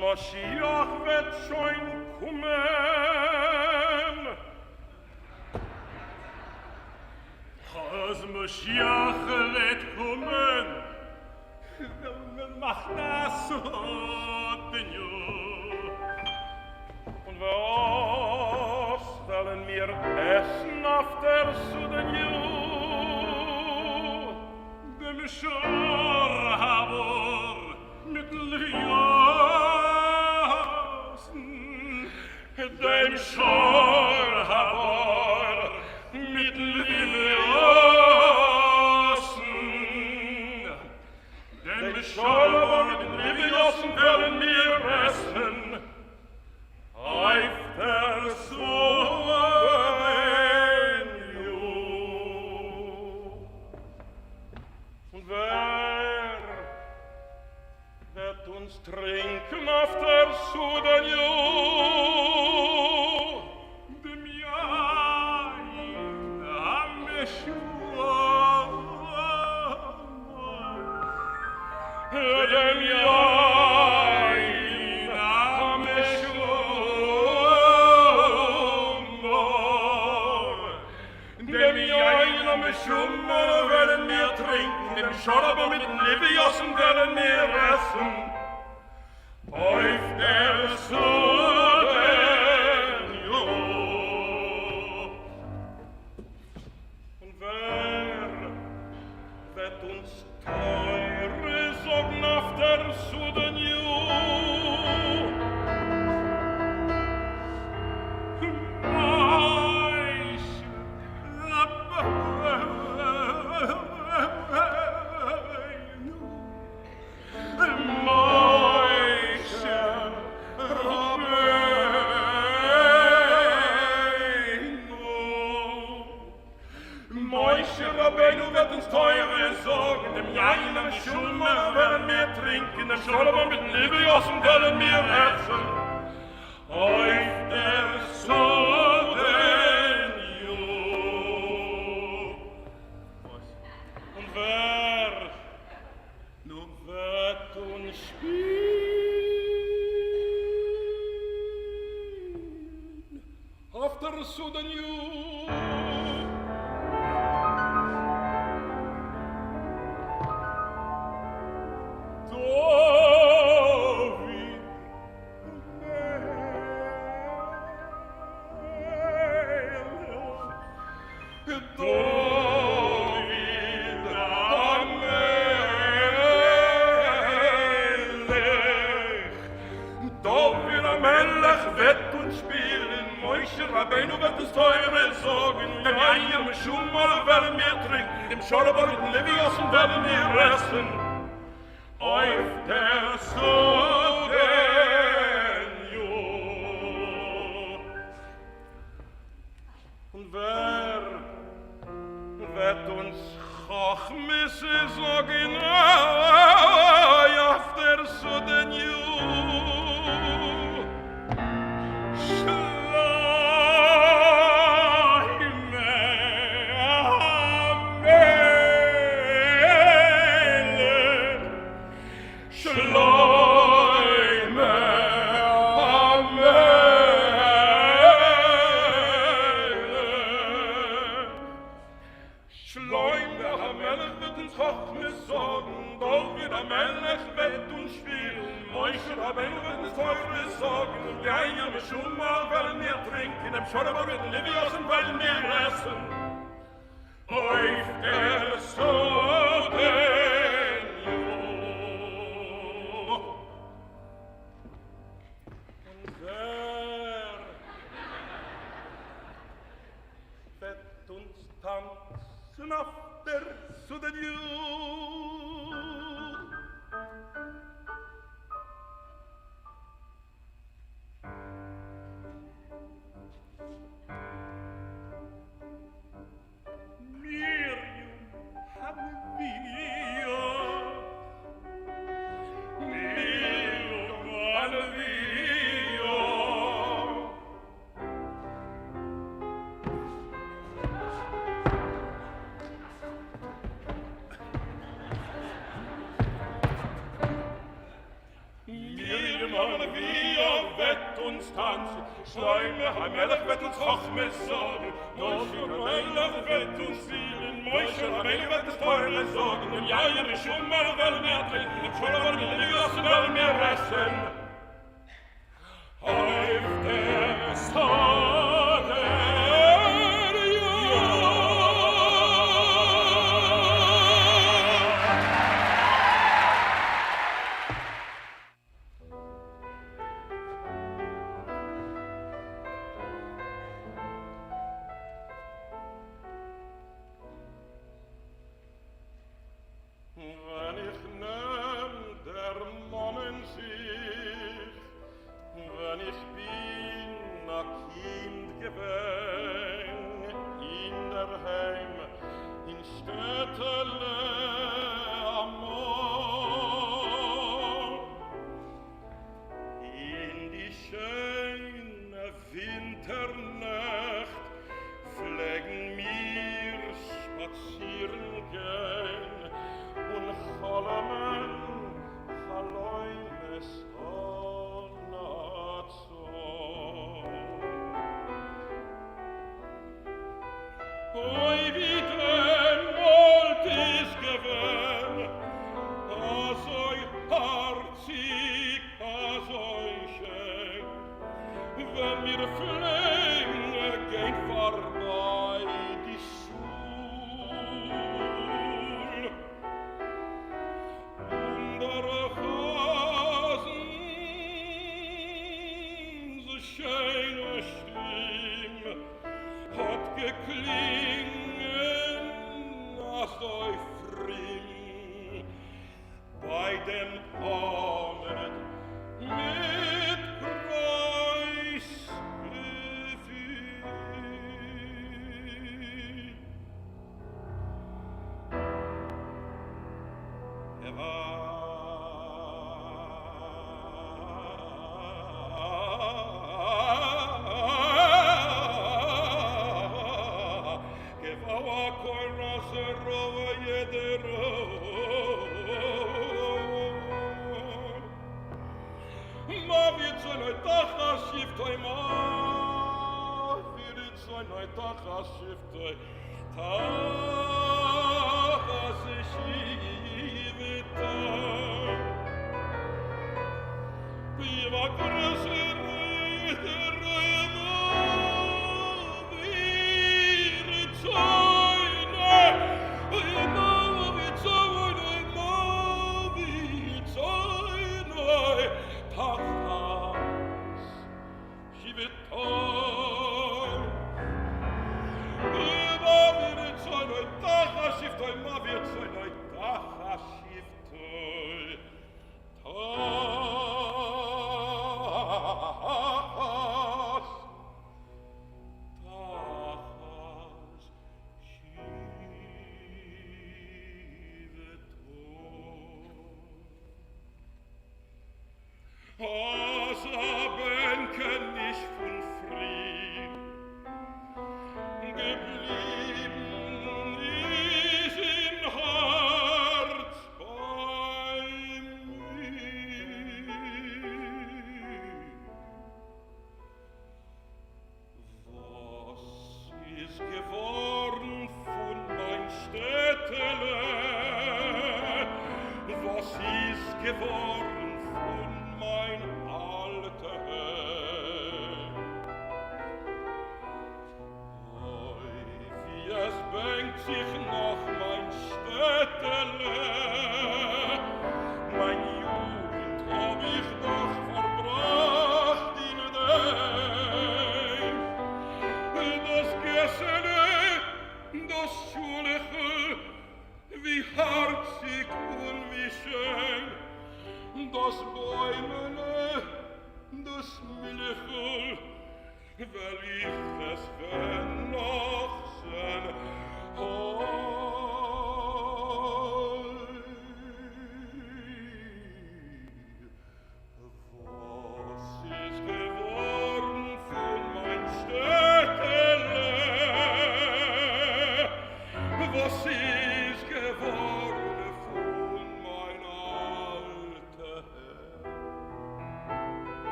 Moschiach wird schon kommen. Als Moschiach wird kommen, dann macht das so den Jür. Und was wollen wir essen auf der Sudan-Jür? Dem Schorhabor mit Liosen, dem Schorhabor mit Liosen, dem Schorhabor mit Liosen wollen wir essen auf der Sudan-Jür. Und wer wird uns trinken auf der Sudan-Jür? Dem Jain am Yeshua, dem Jain am Yeshua, dem Jain am Yeshua werden wir trinken, dem Schorabah mit den Leviosen werden wir essen. Auf der Sudan-Jür. Und wer wird uns teure sagen auf der Sudan-Jür? Rabbeinu wird uns teure sorgen, dem Jain am Schummer werden wir trinken, dem Schorabah mit den Leviosen werden wir essen. Auf der Sudan-Jür. Und wer nun wird uns spielen auf der Sudan-Jür? Rabbeinu wird uns teure sorgen, dem Jain am Schummer werden wir trinken, dem Schorabah mit den Leviosen werden wir essen. Auf der Sudan-Jür. Und wer wird uns Chochmisse sagen, auf der Sudan-Jür? Schorabah mit den Leviosen werden wir essen. Auf der Sudan-Jür. Und wer wird uns tanzen auf der Sudan-Jür? Schäume, wir wett uns tanzen, Schäume, Melech wett uns Chochme sagen, Moshe, Melech wett uns spielen, Moshe, Melech wett uns teure sorgen, und ja, ihr schon mal wollen wir trinken, schon mal wollen wir essen. Auf der Tage,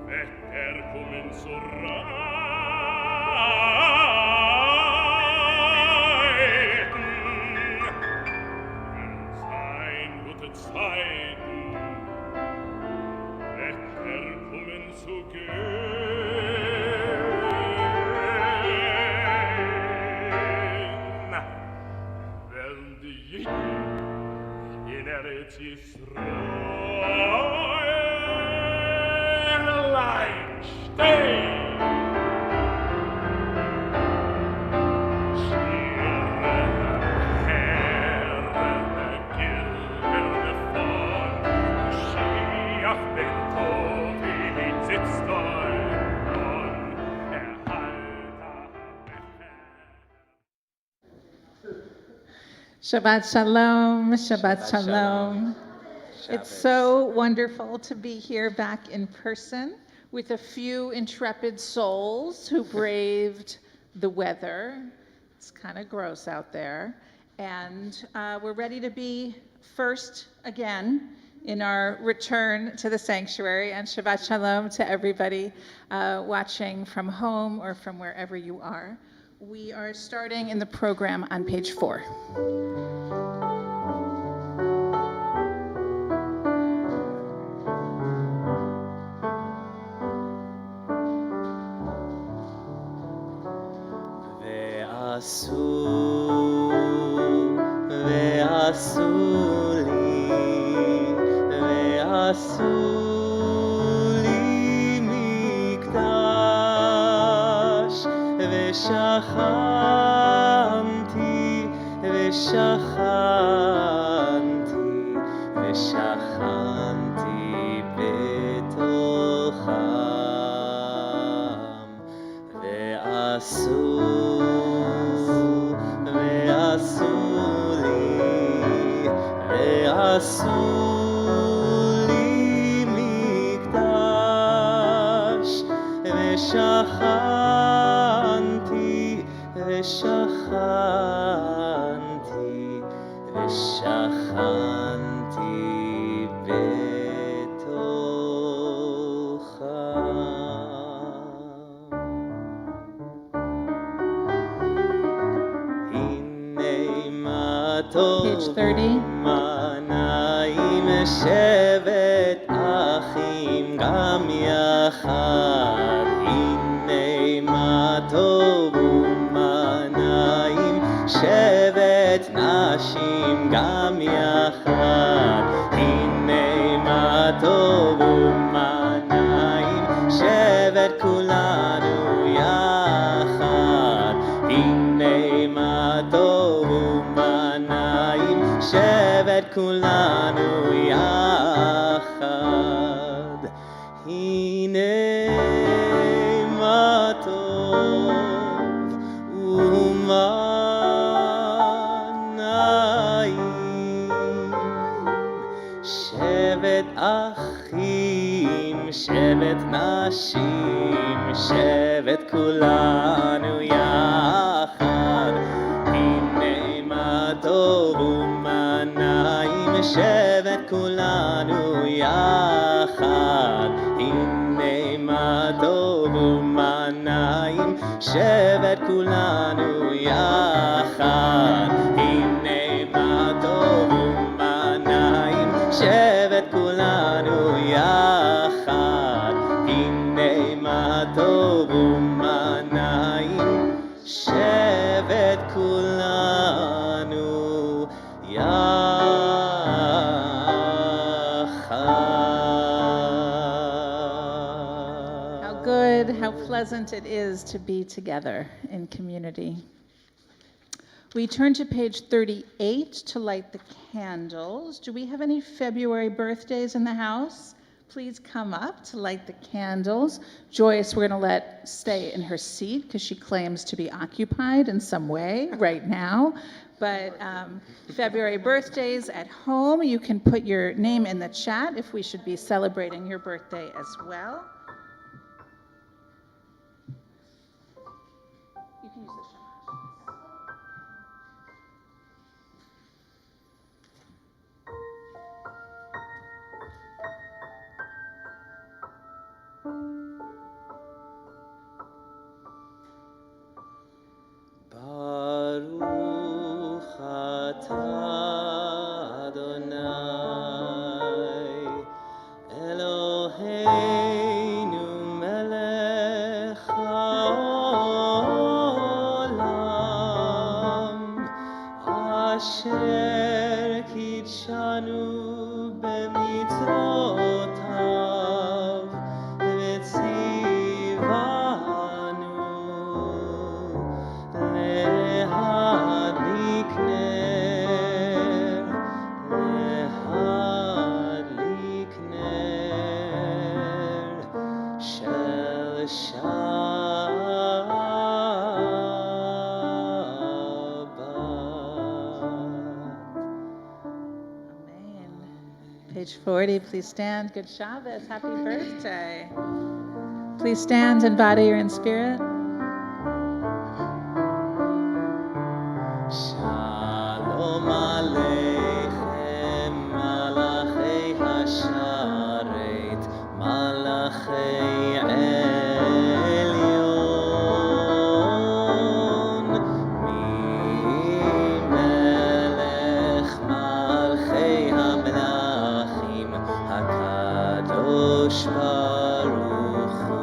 Wetter kommen zur Reiten, wenn's ein gute Zeiten, Wetter kommen zu gehen, wenn die Jiden in Eretz Yisrael allein stehen. Shabbat Shalom, Shabbat Shalom. It's so wonderful to be here back in person with a few intrepid souls who braved the weather. It's kind of gross out there. And we're ready to be first again in our return to the sanctuary. And Shabbat Shalom to everybody watching from home or from wherever you are. We are starting in the program on page 4. ועשו לי מקדש ושכנתי בתוכם ועשו לי מקדש ושכנתי בתוכם. הנה מה טוב ומנעים שבת אחים גם יחד. הנה מה טוב ומנעים שבת נשים גם יחד. הנה מה טוב ומנעים שבת כולנו יחד. הנה מה טוב ומנעים שבת כולנו יחד. הנה מה טוב ומנעים שבת אחים שבת נשים שבת כולנו יחד. הנה מה טוב ומנעים שבת כולנו יחד. הנה מה טוב ומנעים שבת כולנו יחד. הנה מה טוב ומנעים שבת כולנו יחד. הנה מה טוב ומנעים שבת כולנו יחד. How good, how pleasant it is to be together in community. We turn to page 38 to light the candles. Do we have any February birthdays in the house? Please come up to light the candles. Joyce, we're going to let stay in her seat because she claims to be occupied in some way right now. But February birthdays at home, you can put your name in the chat if we should be celebrating your birthday as well. You can use the shamash. של Shabbat. Amen. Page 40, please stand. Good Shabbos. Happy birthday. Please stand in body or in spirit. Shalom Aleichem, Malachei Hasharet, Malachei Elyon, Melech Malchei HaMelachim, HaKadosh Baruch Hu.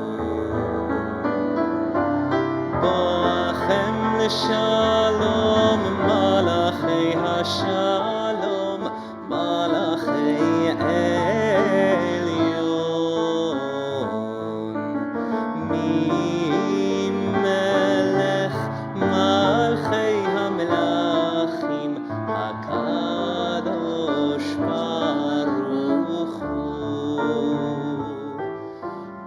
Boachem l'shalom, Malachei HaShalom, Malachei Elyon. Melech Malchei HaMelachim, HaKadosh Baruch Hu.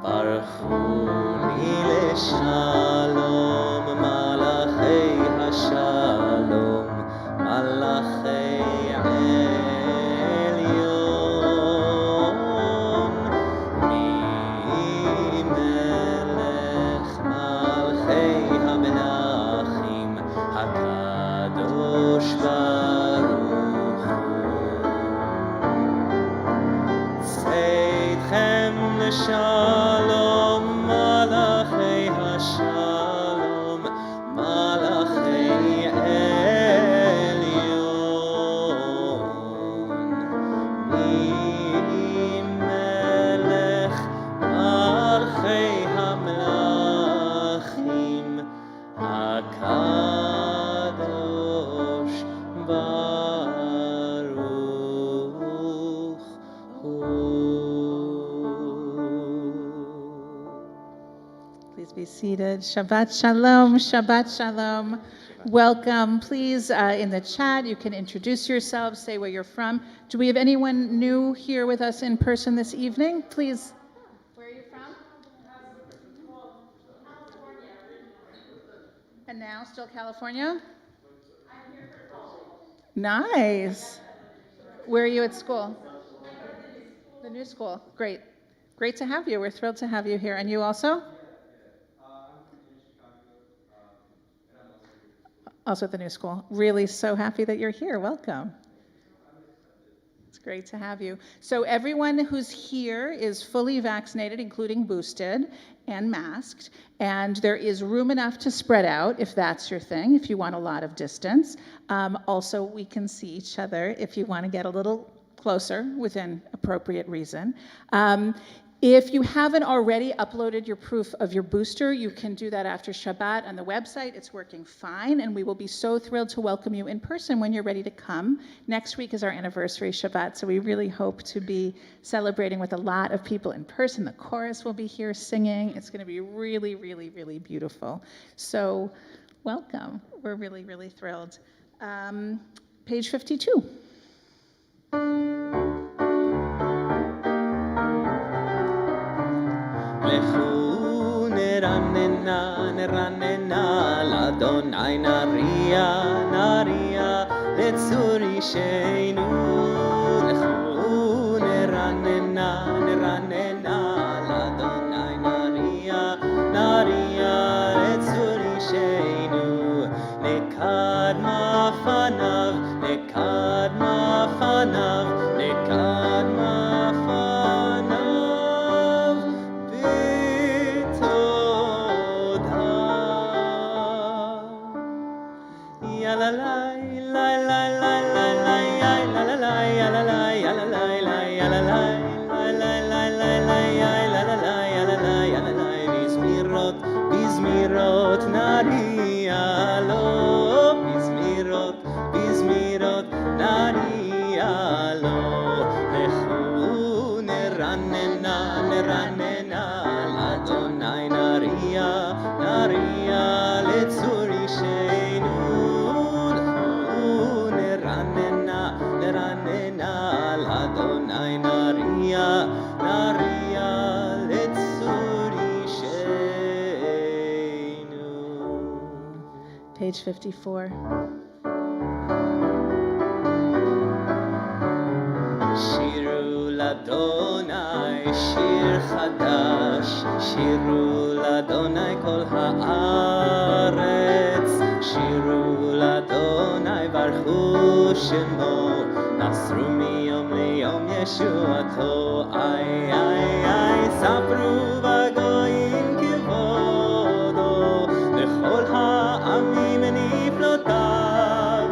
Baruchuni l'shalom, Malachei HaShalom, Malachei Elyon. Melech Malchei HaMelachim, HaKadosh Baruch Hu. Tzedchem l'shalom, Malachei HaShalom, Malachei Elyon. Melech Malchei HaMelachim, HaKadosh Baruch Hu. Please be seated. Shabbat Shalom, Shabbat Shalom. Welcome. Please, in the chat, you can introduce yourselves, say where you're from. Do we have anyone new here with us in person this evening? Please. Where are you from? And now, still California? Nice. Where are you at school? The new school. Great. Great to have you. We're thrilled to have you here. And you also? Also at the new school. Really so happy that you're here. Welcome. It's great to have you. So everyone who's here is fully vaccinated, including boosted and masked. And there is room enough to spread out if that's your thing, if you want a lot of distance. Also, we can see each other if you want to get a little closer within appropriate reason. If you haven't already uploaded your proof of your booster, you can do that after Shabbat on the website. It's working fine, and we will be so thrilled to welcome you in person when you're ready to come. Next week is our anniversary Shabbat, so we really hope to be celebrating with a lot of people in person. The chorus will be here singing. It's going to be really, really, really beautiful. So welcome. We're really, really thrilled. Page 52. לכו נרננה, נרננה, לאדוני נריע, נריע, לצור אישנו. לכו נרננה, נרננה, לאדוני נריע, נריע, לצור אישנו. לקדמה פניו, לקדמה פניו, לקדמה פניו. La la la la la la la la la la la page 54. שירו לאדוני שיר חדש, שירו לאדוני כל הארץ, שירו לאדוני ברכו שמו, נסרו מיום ליום ישועתו, איי איי איי ספרו בגויים כבודו, לכל העמים נפלאותיו,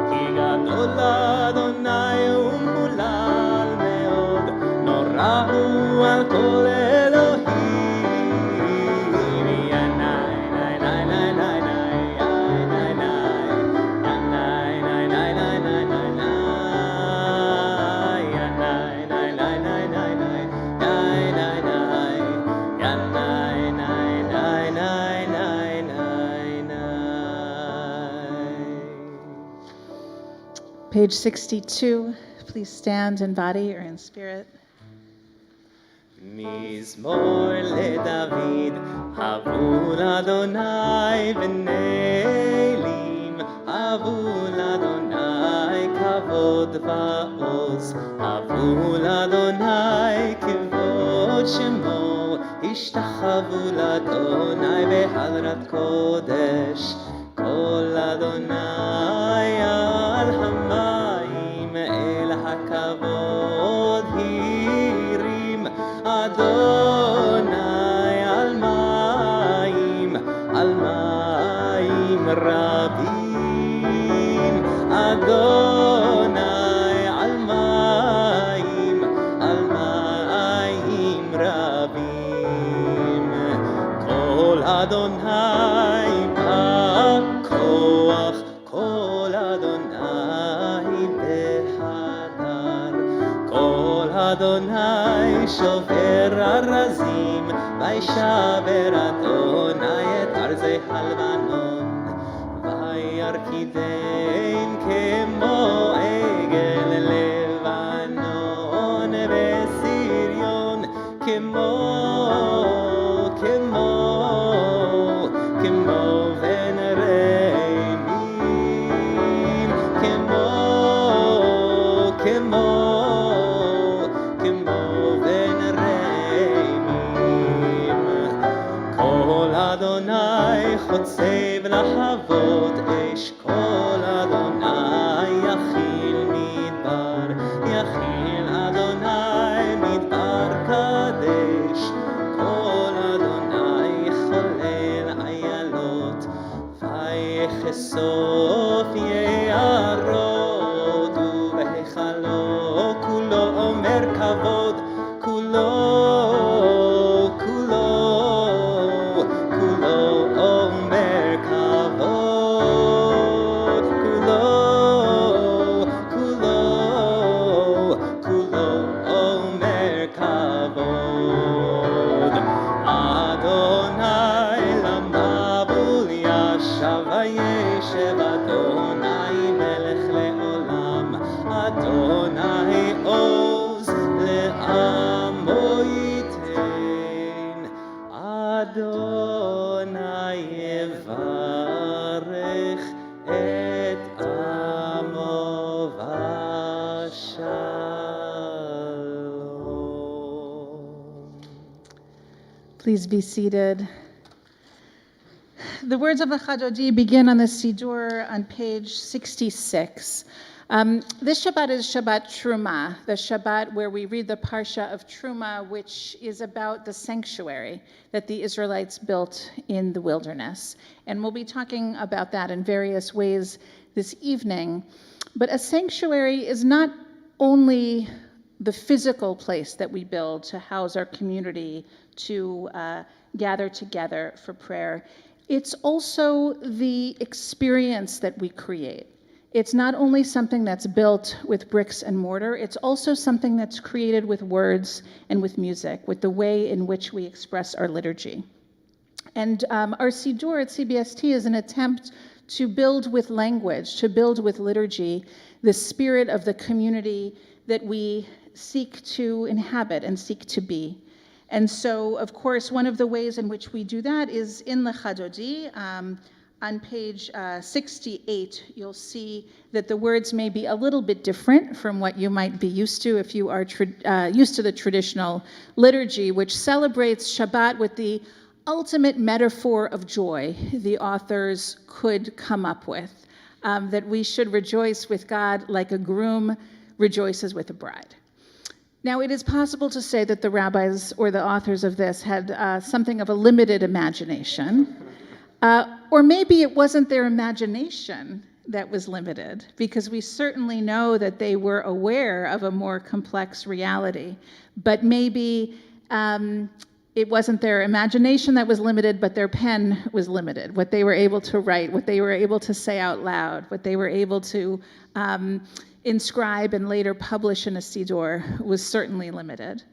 כי גדול אדוני ומהולל מאוד, נורא הוא על כל אלוהים. ינאי נאי נאי נאי נאי נאי נאי נאי נאי נאי נאי נאי נאי נאי נאי נאי Page 62, please stand in body or in spirit. מזמור לדוד, הבו לאדוני בנעילים, הבו לאדוני כבוד ועוז, הבו לאדוני כבוד שמו, השתחוו לאדוני בהדרת קודש, קול אדוני על המים, אל הכבוד הרים, אדוני על מים רבים, אדוני על מים רבים, קול אדוני בכוח, קול אדוני בהדר, קול אדוני שובר ארזים, וישבר אדוני את ארזי הלבנון, וירקידם כמו עגל לבנון בסריון, כמו בן רעים, כמו בן רעים, קול אדוני חוצב להבות אש, קול אדוני יכיל מדבר, יכיל אדוני מדבר קדש, קול אדוני חולל איילות, ויחשוף יערות, ובהיכלו כולו אומר כבוד, כולו אומר כבוד, כולו אומר כבוד. אדוני למבול ישב, וישב אדוני מלך לעולם, אדוני עוז לעמו ייתן, אדוני יברך את עמו ושלום. Please be seated. The words of the Chadodi begin on the Siddur on page 66. This Shabbat is Shabbat Truma, the Shabbat where we read the Parsha of Truma, which is about the sanctuary that the Israelites built in the wilderness. And we'll be talking about that in various ways this evening. But a sanctuary is not only the physical place that we build to house our community, to gather together for prayer. It's also the experience that we create. It's not only something that's built with bricks and mortar, it's also something that's created with words and with music, with the way in which we express our liturgy. And our Siddur at CBST is an attempt to build with language, to build with liturgy, the spirit of the community that we seek to inhabit and seek to be. And so, of course, one of the ways in which we do that is in the Chadodi. on page 68, you'll see that the words may be a little bit different from what you might be used to if you are used to the traditional liturgy, which celebrates Shabbat with the ultimate metaphor of joy the authors could come up with, that we should rejoice with God like a groom rejoices with a bride. Now, it is possible to say that the rabbis or the authors of this had something of a limited imagination, or maybe it wasn't their imagination that was limited, because we certainly know that they were aware of a more complex reality, but maybe it wasn't their imagination that was limited, but their pen was limited. What they were able to write, what they were able to say out loud, what they were able to inscribe and later publish in a siddur was certainly limited.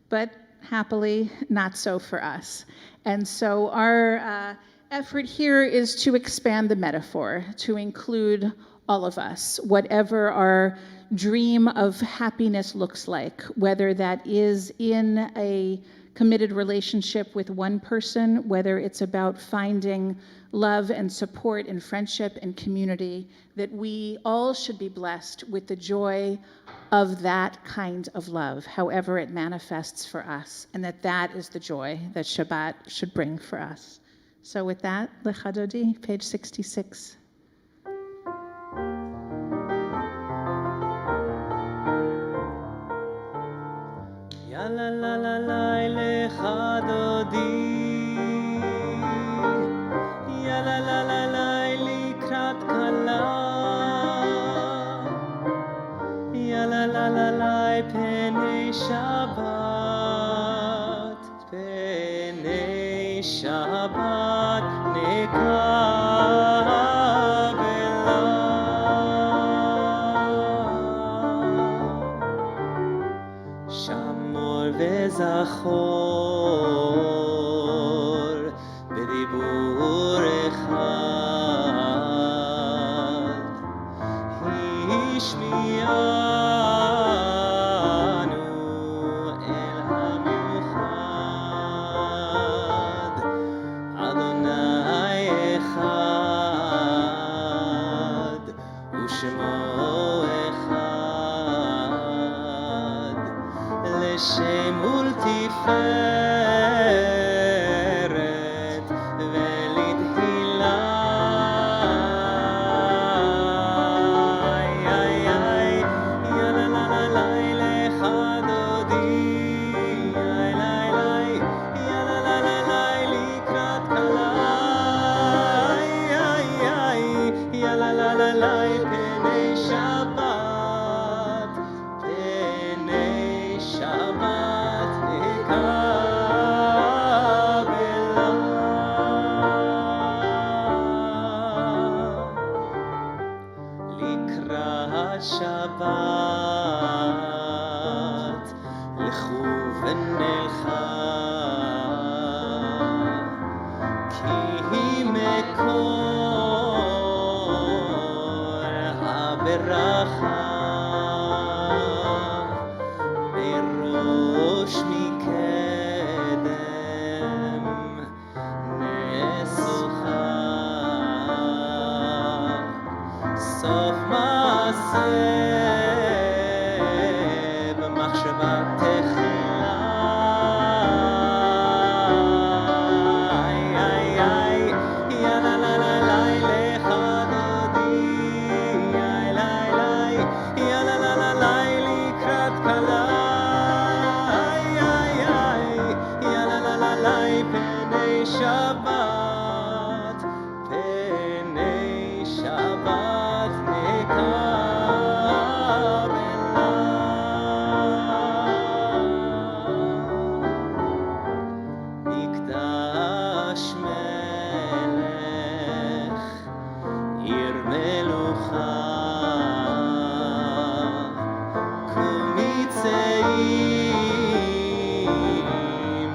But happily, not so for us. And so our effort here is to expand the metaphor, to include all of us, whatever our dream of happiness looks like, whether that is in a committed relationship with one person, whether it's about finding love and support and friendship and community, that we all should be blessed with the joy of that kind of love, however it manifests for us, and that is the joy that Shabbat should bring for us. So with that, Lecha Dodi, page 66. Ya la la la la lecha dodi, ya la la la la likrat kala, ya la la la la penei Shabbat, penei Shabbat nekabela. Shamor וזכור בדיבור אחד, השמיענו אל המיוחד, אדוני אחד ושמו אחד, לשם ולתפארת ולתהילה. יא לה לה לה לה lecha dodi, יא לה לה לה לה לקראת כלה, יא לה לה לה לה פני שבת, פני שבת נקבלה. לקראת שבת לכו ונלכה, כי מקור הברכה מראש מקדם נסוכה, סוף מעשה במחשבה תחילה. יא לה לה לה לה lecha dodi, יא לה לה לה לה לקראת כלה, יא לה לה לה לה פני שבת, פני שבת נקבלה. מקדש מלך, עיר מלוכה, קומי צאי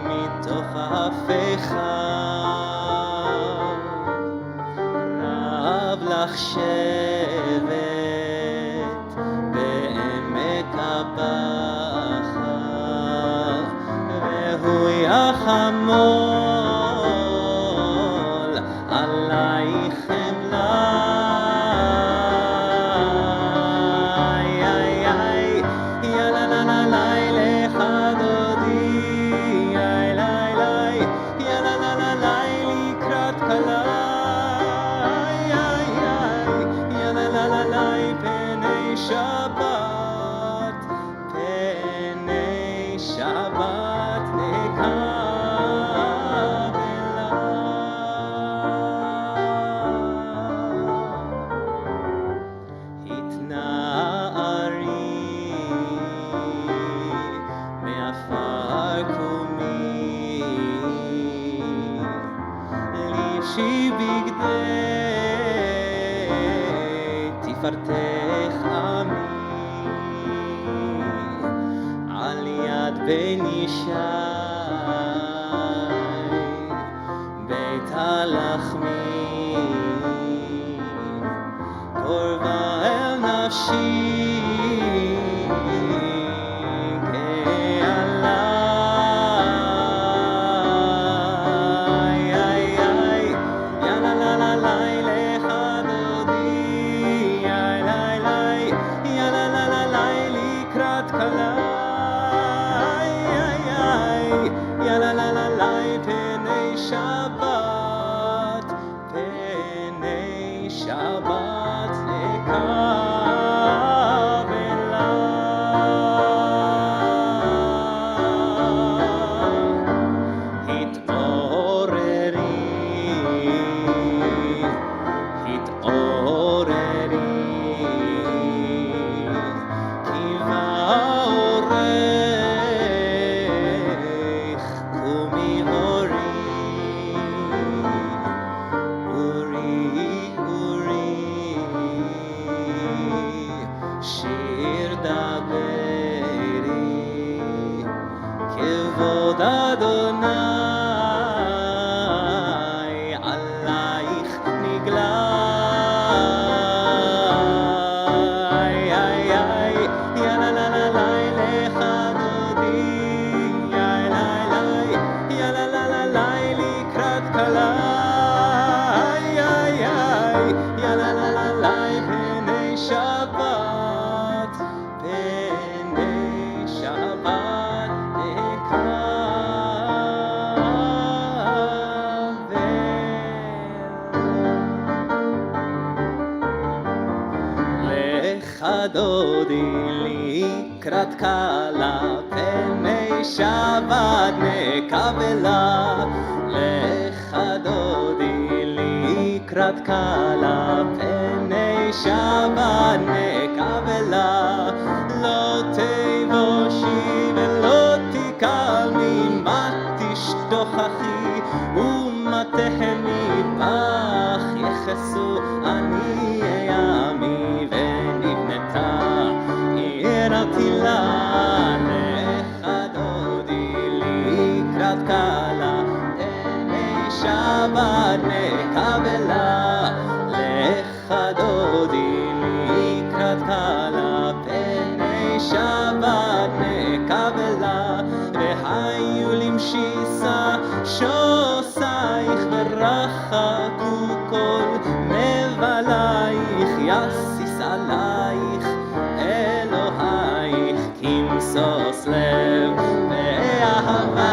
מתוך ההפיכה, רב לך שבט בעמק הבכה, והוא יחמול עלייך לבשי בגדי תפארתך עמי על יד בן ישי בית הלחמי קורבה אל נפשי דודי לקראת קלה פני שבת נקבלה לך דודי לקראת קלה פני שבת נקבלה לא תבושי ולא תקלמי מה תשתוכחי ומה תחמי בך יחסו אני ימי תילה לך דודי לקראת קלה פני שבת נקבלה לך דודי לקראת קלה פני שבת נקבלה והיו למשיסה שוסייך ורחקו כל נבלייך יסיס עלייך כמסוס לב באהבה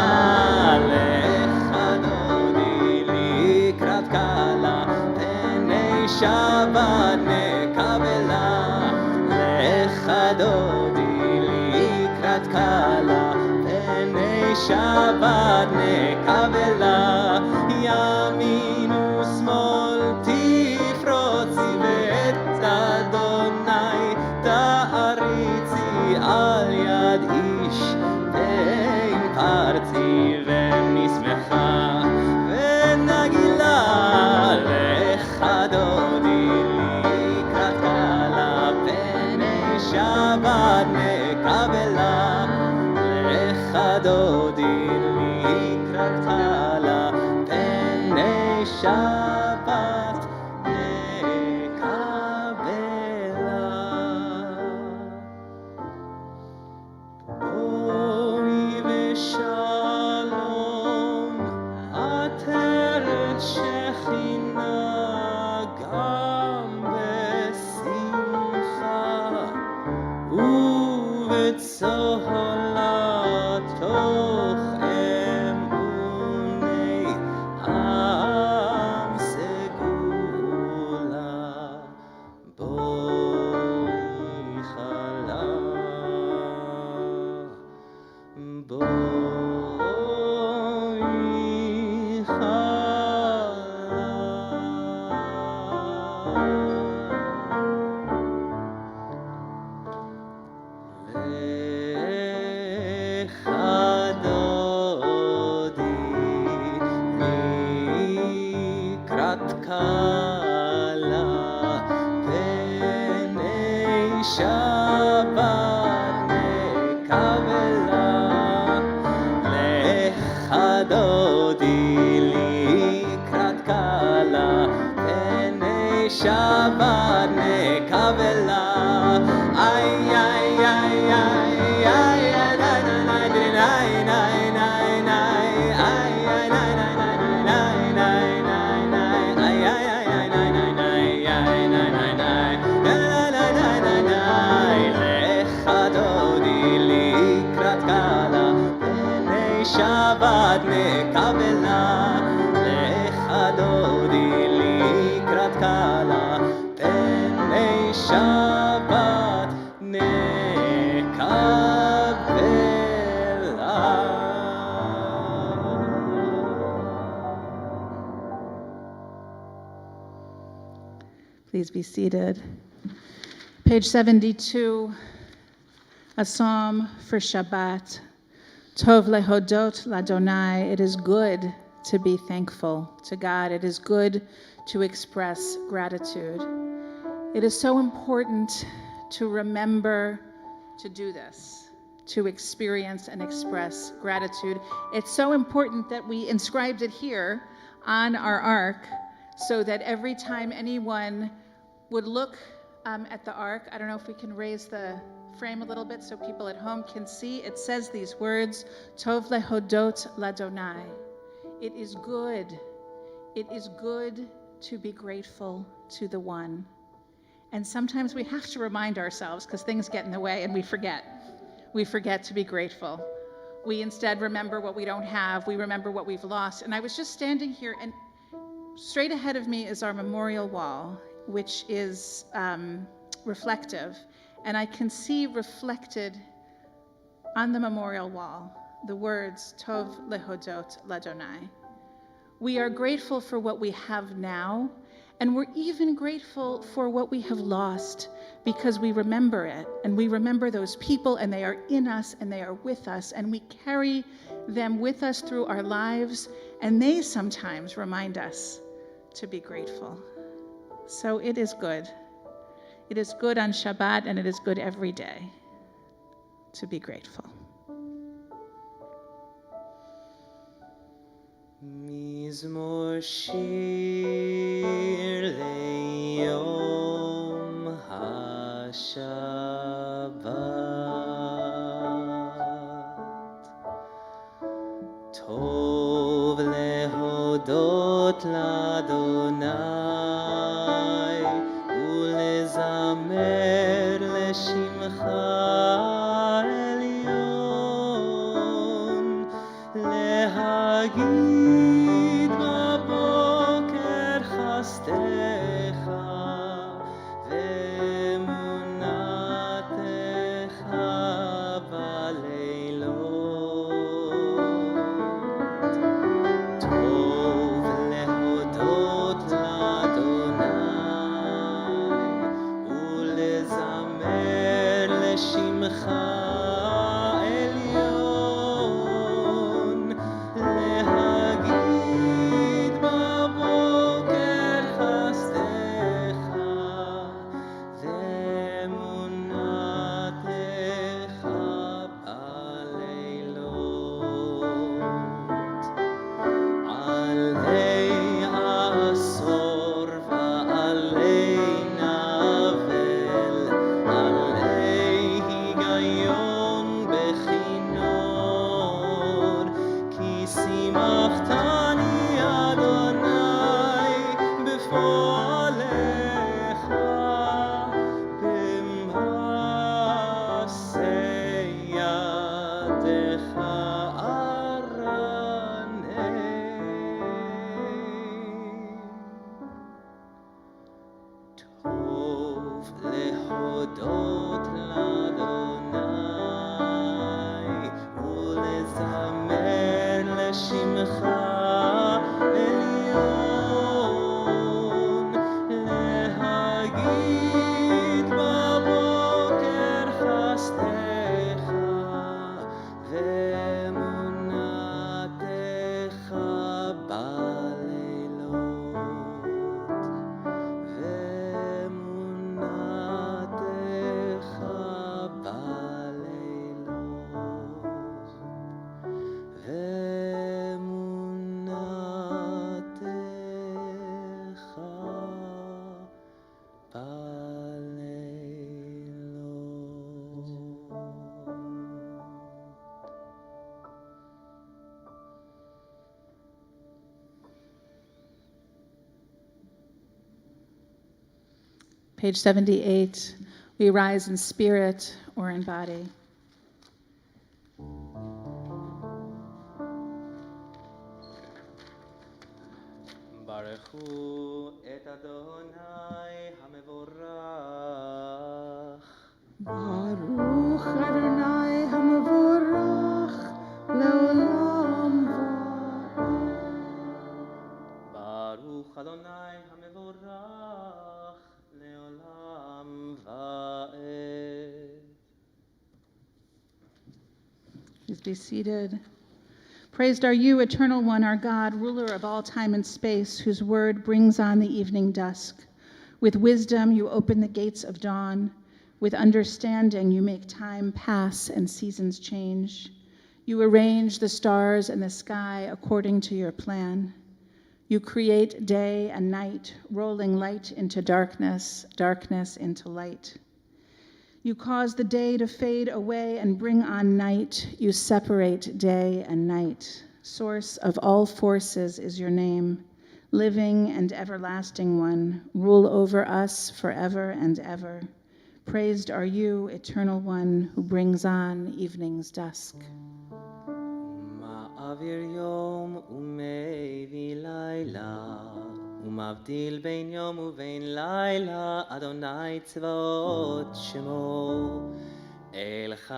לך דודי לקראת קלה פני שבת נקבלה לך דודי לקראת קלה פני שבת נקבלה ימין ושמאל תפרוצי ואת אדוני תעריצי על יד איש בין פרצי ונשמחה ונגילה לך דודי לקראת קלה פני שבת נקבלה לך דודי לקראת קלה פני שבת לקראת קלה, פני שבת נקבלה. לך דודי לקראת קלה, פני שבת נקבלה. איי איי איי איי איי שבת נקבלה, לך דודי לקראת קלה, פני שבת נקבלה. Please be seated. Page 72, a psalm for Shabbat. Tov lehodot ladonai. It is good to be thankful to God. It is good to express gratitude. It is so important to remember to do this, to experience and express gratitude. It's so important that we inscribed it here on our ark so that every time anyone would look at the ark, I don't know if we can raise the frame a little bit so people at home can see. It says these words, Tov lehodot ladonai. It is good to be grateful to the one. And sometimes we have to remind ourselves because things get in the way and we forget. We forget to be grateful. We instead remember what we don't have. We remember what we've lost. And I was just standing here, and straight ahead of me is our memorial wall, which is reflective. And I can see reflected on the memorial wall the words, Tov lehodot ladonai. We are grateful for what we have now, and we're even grateful for what we have lost because we remember it, and we remember those people, and they are in us, and they are with us, and we carry them with us through our lives, and they sometimes remind us to be grateful. So it is good. It is good on Shabbat, and it is good every day to be grateful. מזמור שיר ליום השבת. טוב להודות לאדוני ולזמר לשמך עליון, להגיד בבוקר חסדך ואמונתך בלילות. טוב להודות לאדוני ולזמר לשמך עליון, להגיד בבוקר חסדך ואמונתך בלילות. עלי עשור ועלי נבל, עלי היגיון בכינור, כי שימחתני אדוני בפועלך, במעשה ידך ארנן. טוב להודות לאדוני ולזמר לשמך עליון, להגיד בבוקר חסדך ואמונתך בלילות. Page 78, we rise in spirit or in body. ברכו את אדוני המבורך. Baruch Adonai HaMavorach Leolam Va'ed. ברוך אדוני המבורך לעולם ועד. Please be seated. Praised are you, Eternal One, our God, ruler of all time and space, whose word brings on the evening dusk. With wisdom you open the gates of dawn. With understanding you make time pass and seasons change. You arrange the stars and the sky according to your plan. You create day and night, rolling light into darkness, darkness into light. You cause the day to fade away and bring on night. You separate day and night. Source of all forces is your name. Living and everlasting one, rule over us forever and ever. Praised are you, Eternal One, who brings on evening's dusk. מעביר יום ומביא לילה, ומבדיל בין יום ובין לילה, אדוני צבאות שמו. אל חי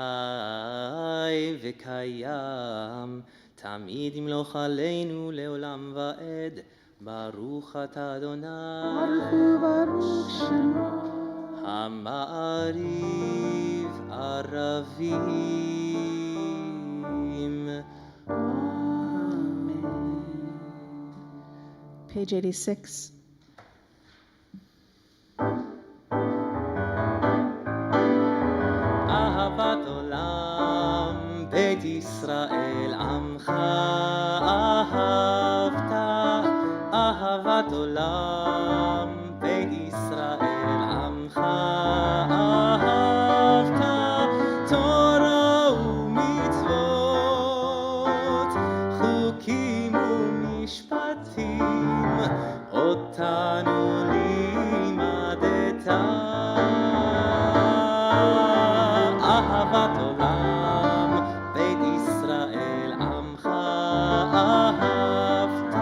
וקיים, תמיד ימלוך עלינו לעולם ועד. ברוך אתה אדוני, Baruch Shemo. המעריב ערבים. Page 86. אהבת עולם, בית ישראל עמך אהבת. אהבת עולם, בית ישראל עמך אהבת. תורה ומצוות, חוקים ומשפטים, אותנו לימדת. אהבת עולם, בית ישראל עמך אהבת.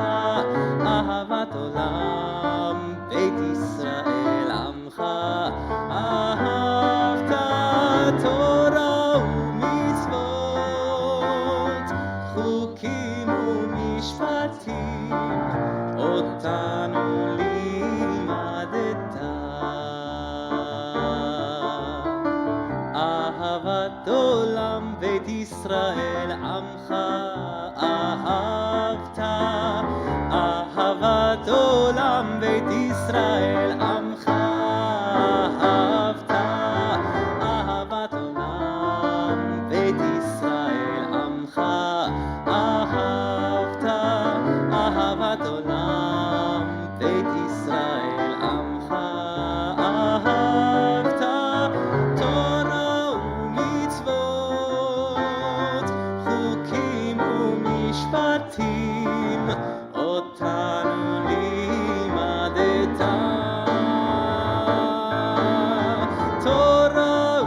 אהבת עולם, בית ישראל עמך אהבת. תורה ומצוות, חוקים ומשפטים, אותנו לימדת. אהבת עולם, בית ישראל עמך אהבת. אהבת עולם, בית ישראל עמך אהבת. אהבת עולם, בית ישראל עמך אהבת. אהבת עולם, בית ישראל עמך אהבת. תורה ומצוות, חוקים ומשפטים, אותנו לימדת. תורה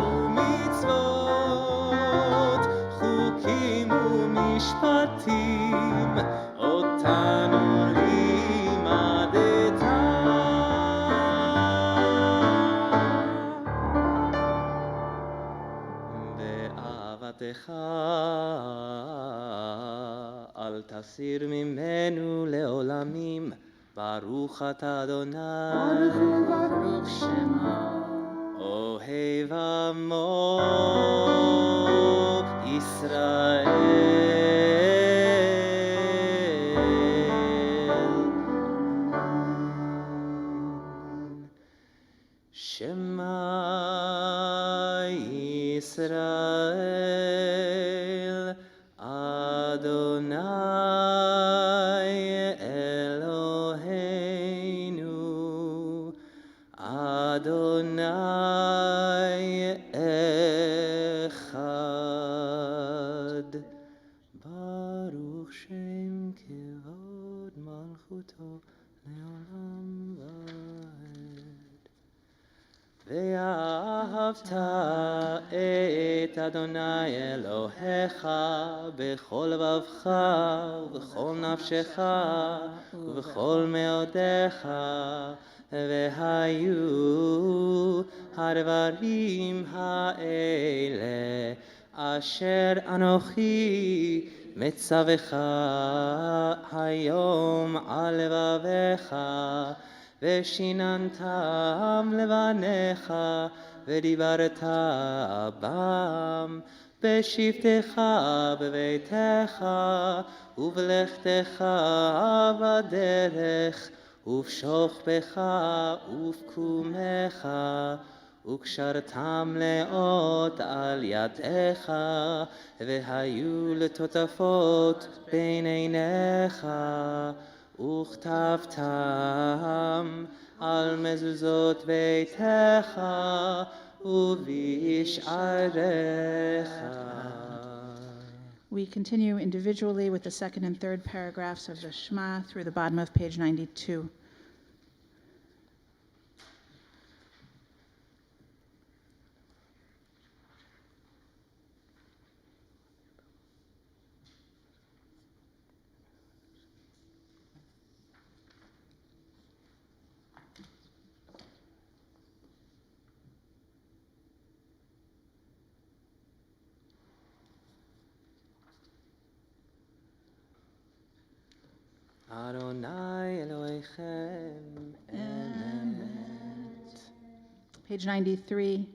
ומצוות, חוקים ומשפטים, אותנו לימדת. באהבתך אל תסיר ממנו לעולמים. ברוך אתה אדוני, Baruch Shemo. אוהב עמו ישראל. שמע ישראל, אדוני אלוהינו, אדוני אחד. ברוך שם כבוד מלכותו לעולם ועד. ואהבת את אדוני אלוהיך בכל לבבך ובכל נפשך ובכל מאודיך, והיו הדברים האלה אשר אנוכי מצווך היום על לבביך, ושיננתם לבניך, ודיברת בם בשבתך בביתך, ובלכתך בדרך, ובשוכבך ובקומך, וקשרתם לאות על ידיך, והיו לטוטפות בין עיניך, וכתבתם על מזוזות ביתך ובשעריך. We continue individually with the second and third paragraphs of the Shema through the bottom of page 92. Adonai Elohechem, Emet. Page 93.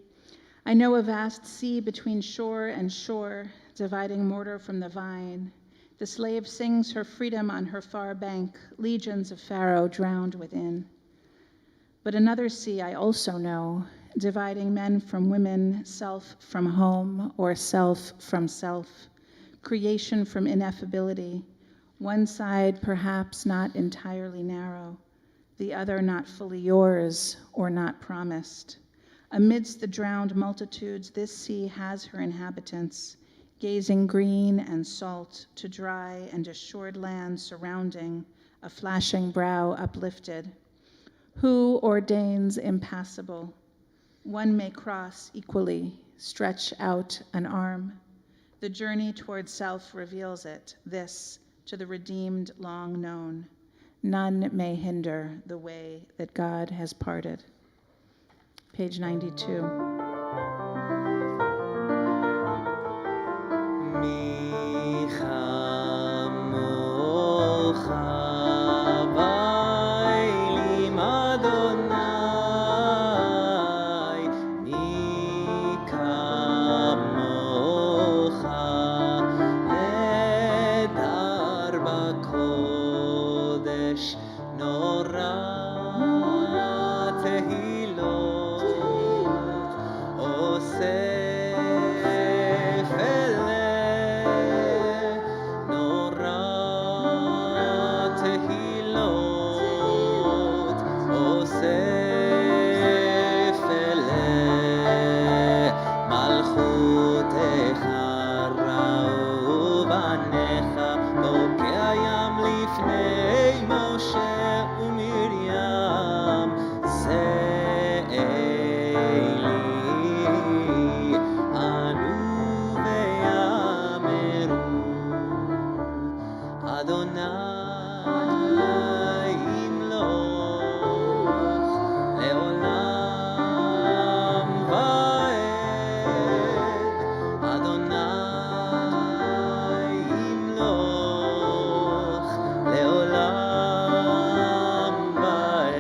I know a vast sea between shore and shore, dividing mortar from the vine. The slave sings her freedom on her far bank, legions of Pharaoh drowned within. But another sea I also know, dividing men from women, self from home, or self from self, creation from ineffability, one side perhaps not entirely narrow, the other not fully yours or not promised. Amidst the drowned multitudes, this sea has her inhabitants, gazing green and salt to dry and assured land surrounding, a flashing brow uplifted. Who ordains impassable? One may cross equally, stretch out an arm. The journey toward self reveals it, this, to the redeemed long known. None may hinder the way that God has parted. Page 92. Mi chamocha bailim Adonai, mi kamocha Adar bakodesh nora tehilot osef eleh nora tehilot osef eleh malchutecha ra'u banecha בוקע ים לפני משה ומרים, זה אלי ענו ויאמרו, אדוני ימלוך לעולם ועד, אדוני ימלוך לעולם ועד.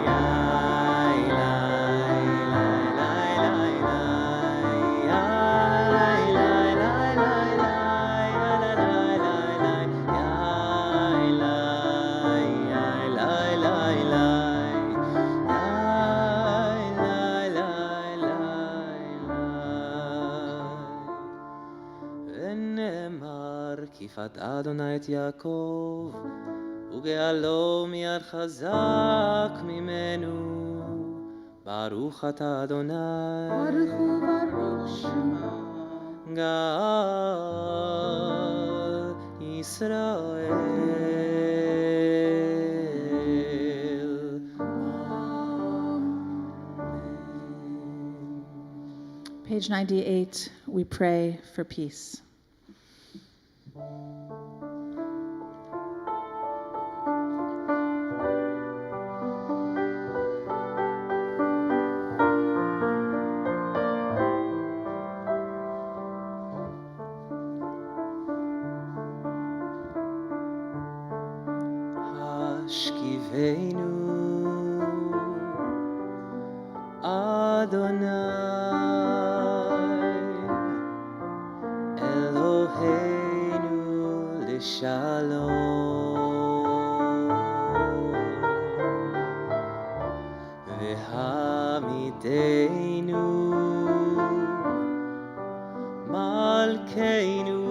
יאי לי ונאמר כי פדה אדוני את יעקב וגאלו מיד חזק ממנו, ברוך אתה אדוני Baruch hu baruch Shema. גאל ישראל. Page 98, we pray for peace. השכיבנו, אדוני, אלוהינו לשלום, והעמידנו, מלכנו,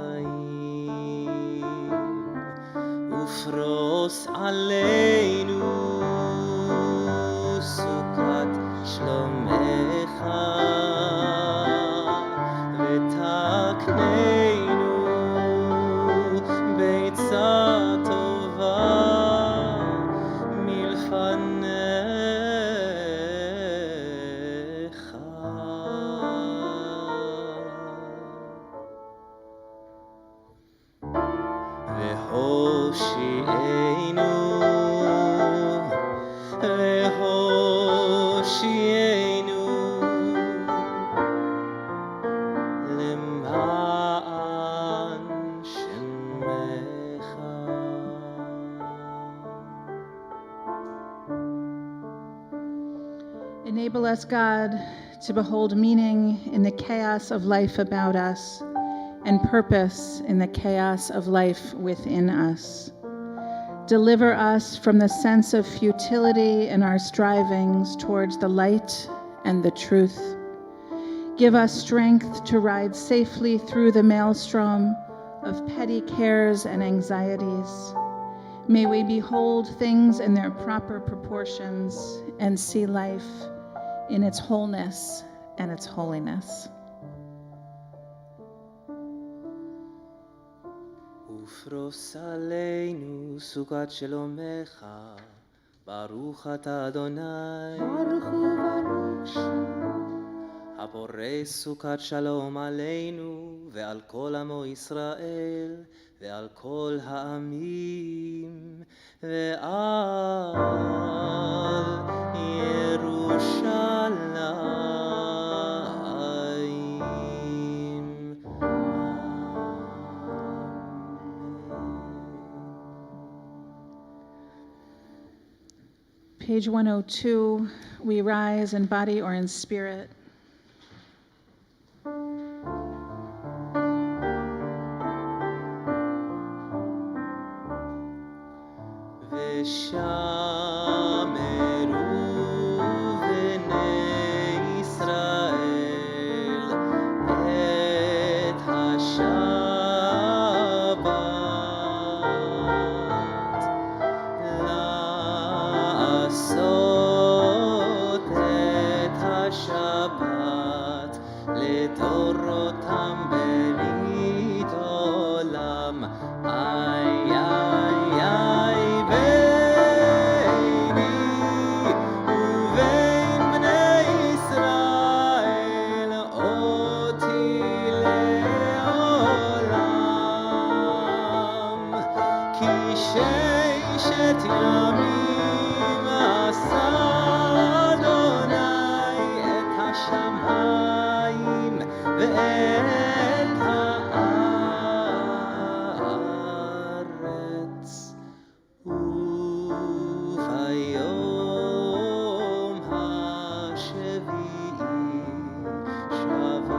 לחיים, ופרוס עלינו סוכת שלומך, ותקננו ביצה טובה מלפניך. והושיענו, והושיענו למען שמך. Enable us, God, to behold meaning in the chaos of life about us and purpose in the chaos of life within us. Deliver us from the sense of futility in our strivings towards the light and the truth. Give us strength to ride safely through the maelstrom of petty cares and anxieties. May we behold things in their proper proportions and see life in its wholeness and its holiness. ופרוס עלינו סוכת שלומך, ברוך אתה אדוני, ברוך הוא ברוך שמו, הפורס סוכת שלום עלינו ועל כל עמו ישראל ועל כל העמים ועל ירושלים. Page 102, we rise in body or in spirit. ושמרו בני ישראל את השבת, לעשות את השבת לדורותם ברית עולם. איי איי איי ביני ובין בני ישראל אותי לעולם, כי ששת ימים עשה אדוני את השמיים ואת הארץ, וביום השביעי שבת.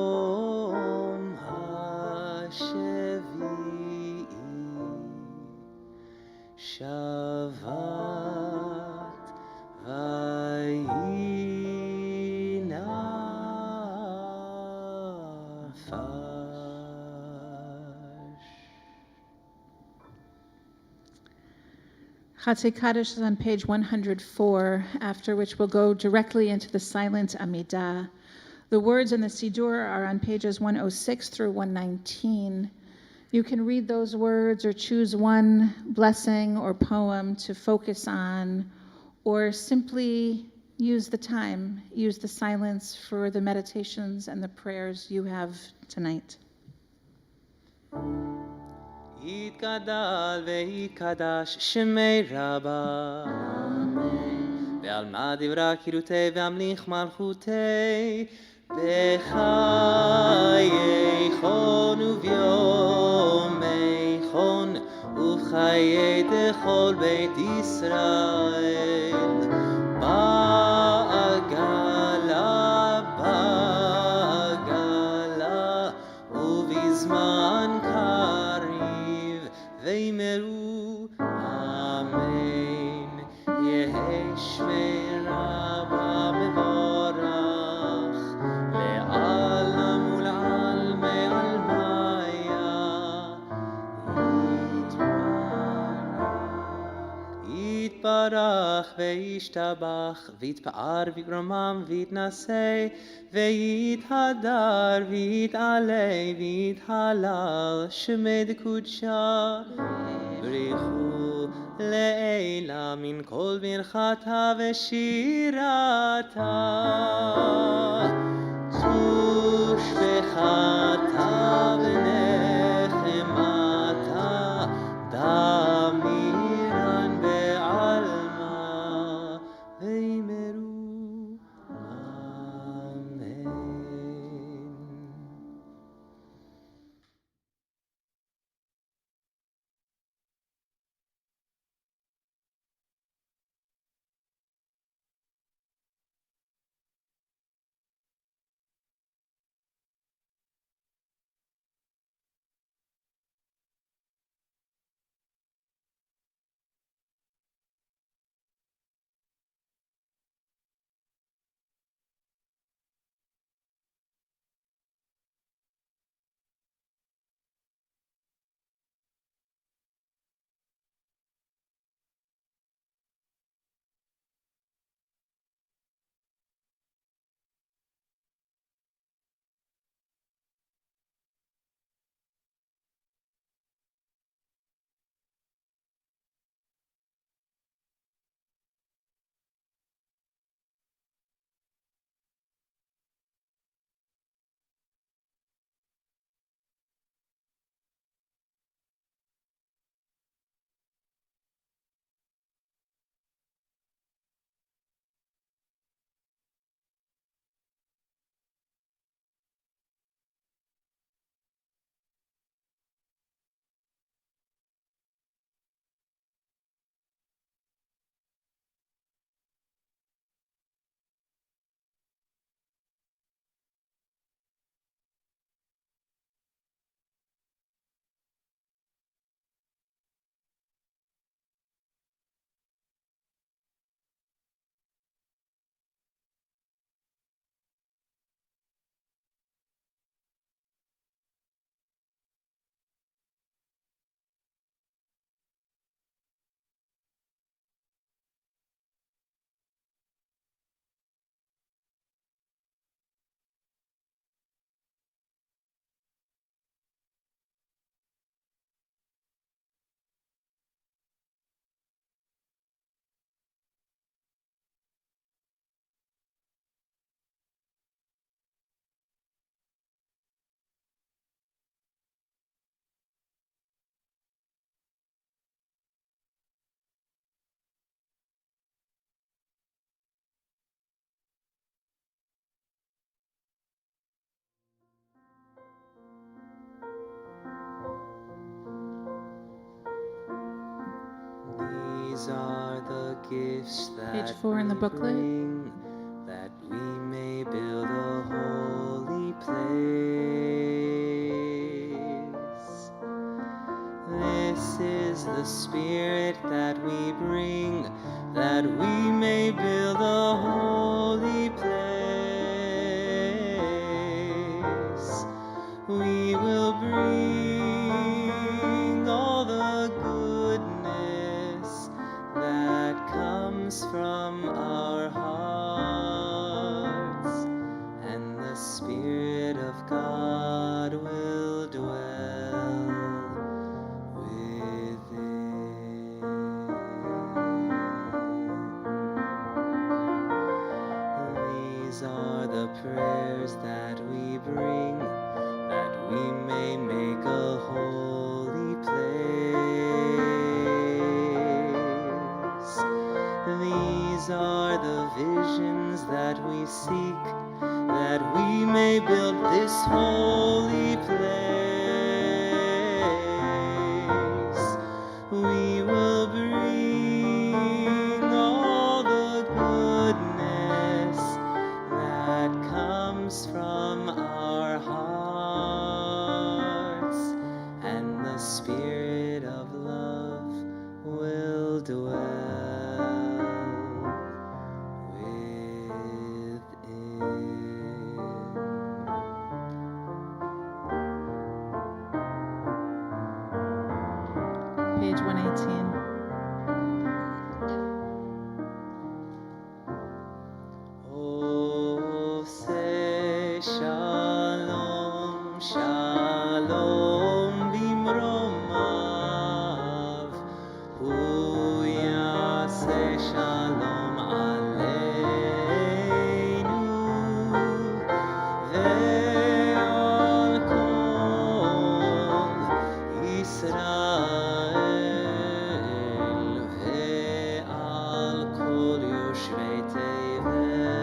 וביום השביעי שבת ויהי נפש. Chatzei Kaddish is on page 104, after which we'll go directly into the silent Amidah. The words in the Siddur are on pages 106 through 119. You can read those words or choose one blessing or poem to focus on, or simply use the time, use the silence for the meditations and the prayers you have tonight. יתגדל ויקדש שמי רבה ועל מה דברה קירותי והמליך מלכותי בחיי חון וביומי חון ובחיי דכל בית ישראל בעגלה בעגלה ובזמן קריב ויאמרו אמן יהי שמי רבה מבורך לעלם ולעלמי עלמיה יתברך וישתבח ויתפאר ויתרומם ויתנשא ויתהדר ויתעלה ויתהלל שמי דקודשה בריחו לעילה מן כל ברכתה ושירתה צור שפחתה ונחמתה דמירן בעלמה ויאמרו אמן. These are the gifts that Page 4 in the we booklet. bring, that we may build a holy place. This is the spirit that we bring, that we may build a holy place. We will bring all the goodness These are the visions that we seek, that we may build this holy place. We will bring all the goodness that comes from our hearts, and the Spirit of love will dwell within. Page 118. Oh, say shalom, shalom bimromav. Hu yaseh shalom aleinu ve'al kol Yisrael ve'al kol yoshvei tevel.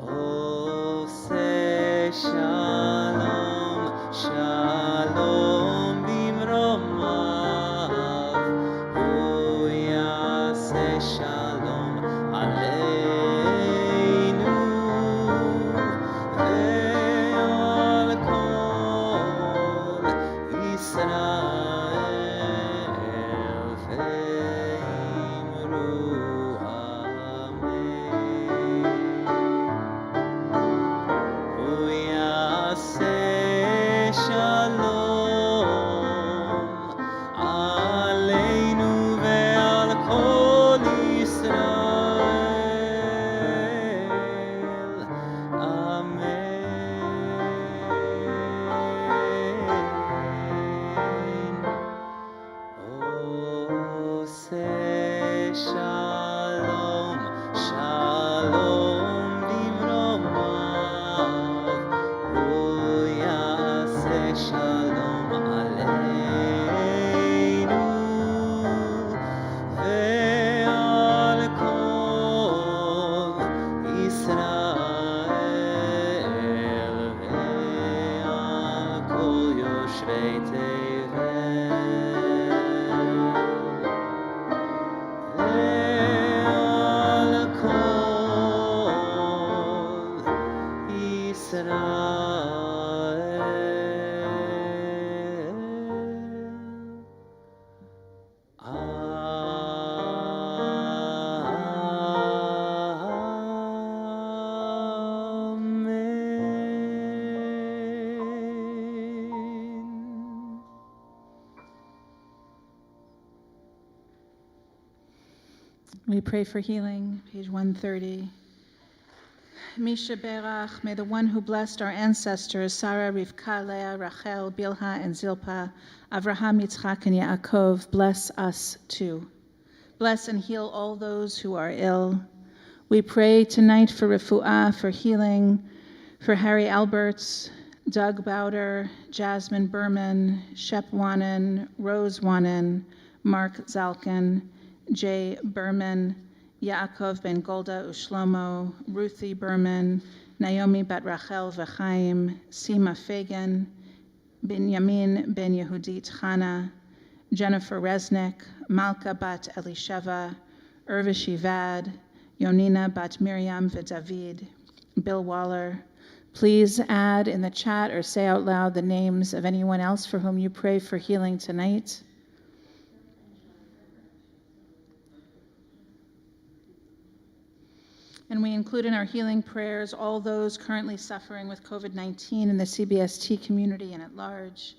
Oh, say shalom, shalom bimromav. Hu yaseh shalom aleinu ve'al kol Yisrael ve'imru amen. Hu yaseh shalom aleinu ve'al kol Yisrael. Amen. Oh, say shalom, shalom bimromav. Hu yaseh shalom aleinu ve'al kol Yisrael ve'al kol yoshvei tevel. Ve'al kol Yisrael. Amen. We pray for healing, page 130. Misha Berach, may the one who blessed our ancestors, Sarah, Rivka, Leah, Rachel, Bilhah, and Zilpah, Avraham, Yitzchak, and Yaakov, bless us too. Bless and heal all those who are ill. We pray tonight for refu'ah, for healing, for Harry Alberts, Doug Bowder, Jasmine Berman, Shep Wannen, Rose Wannen, Mark Zalkin, Jay Berman, Yaakov ben Golda Ushlomo, Ruthie Berman, Naomi bat Rachel v'Chaim, Sima Fagan, Binyamin ben Yehudit Chana, Jennifer Resnick, Malka bat Elisheva, Irvish Ivad, Yonina bat Miriam v'David, Bill Waller. Please add in the chat or say out loud the names of anyone else for whom you pray for healing tonight. And we include in our healing prayers all those currently suffering with COVID-19 in the CBST community and at large.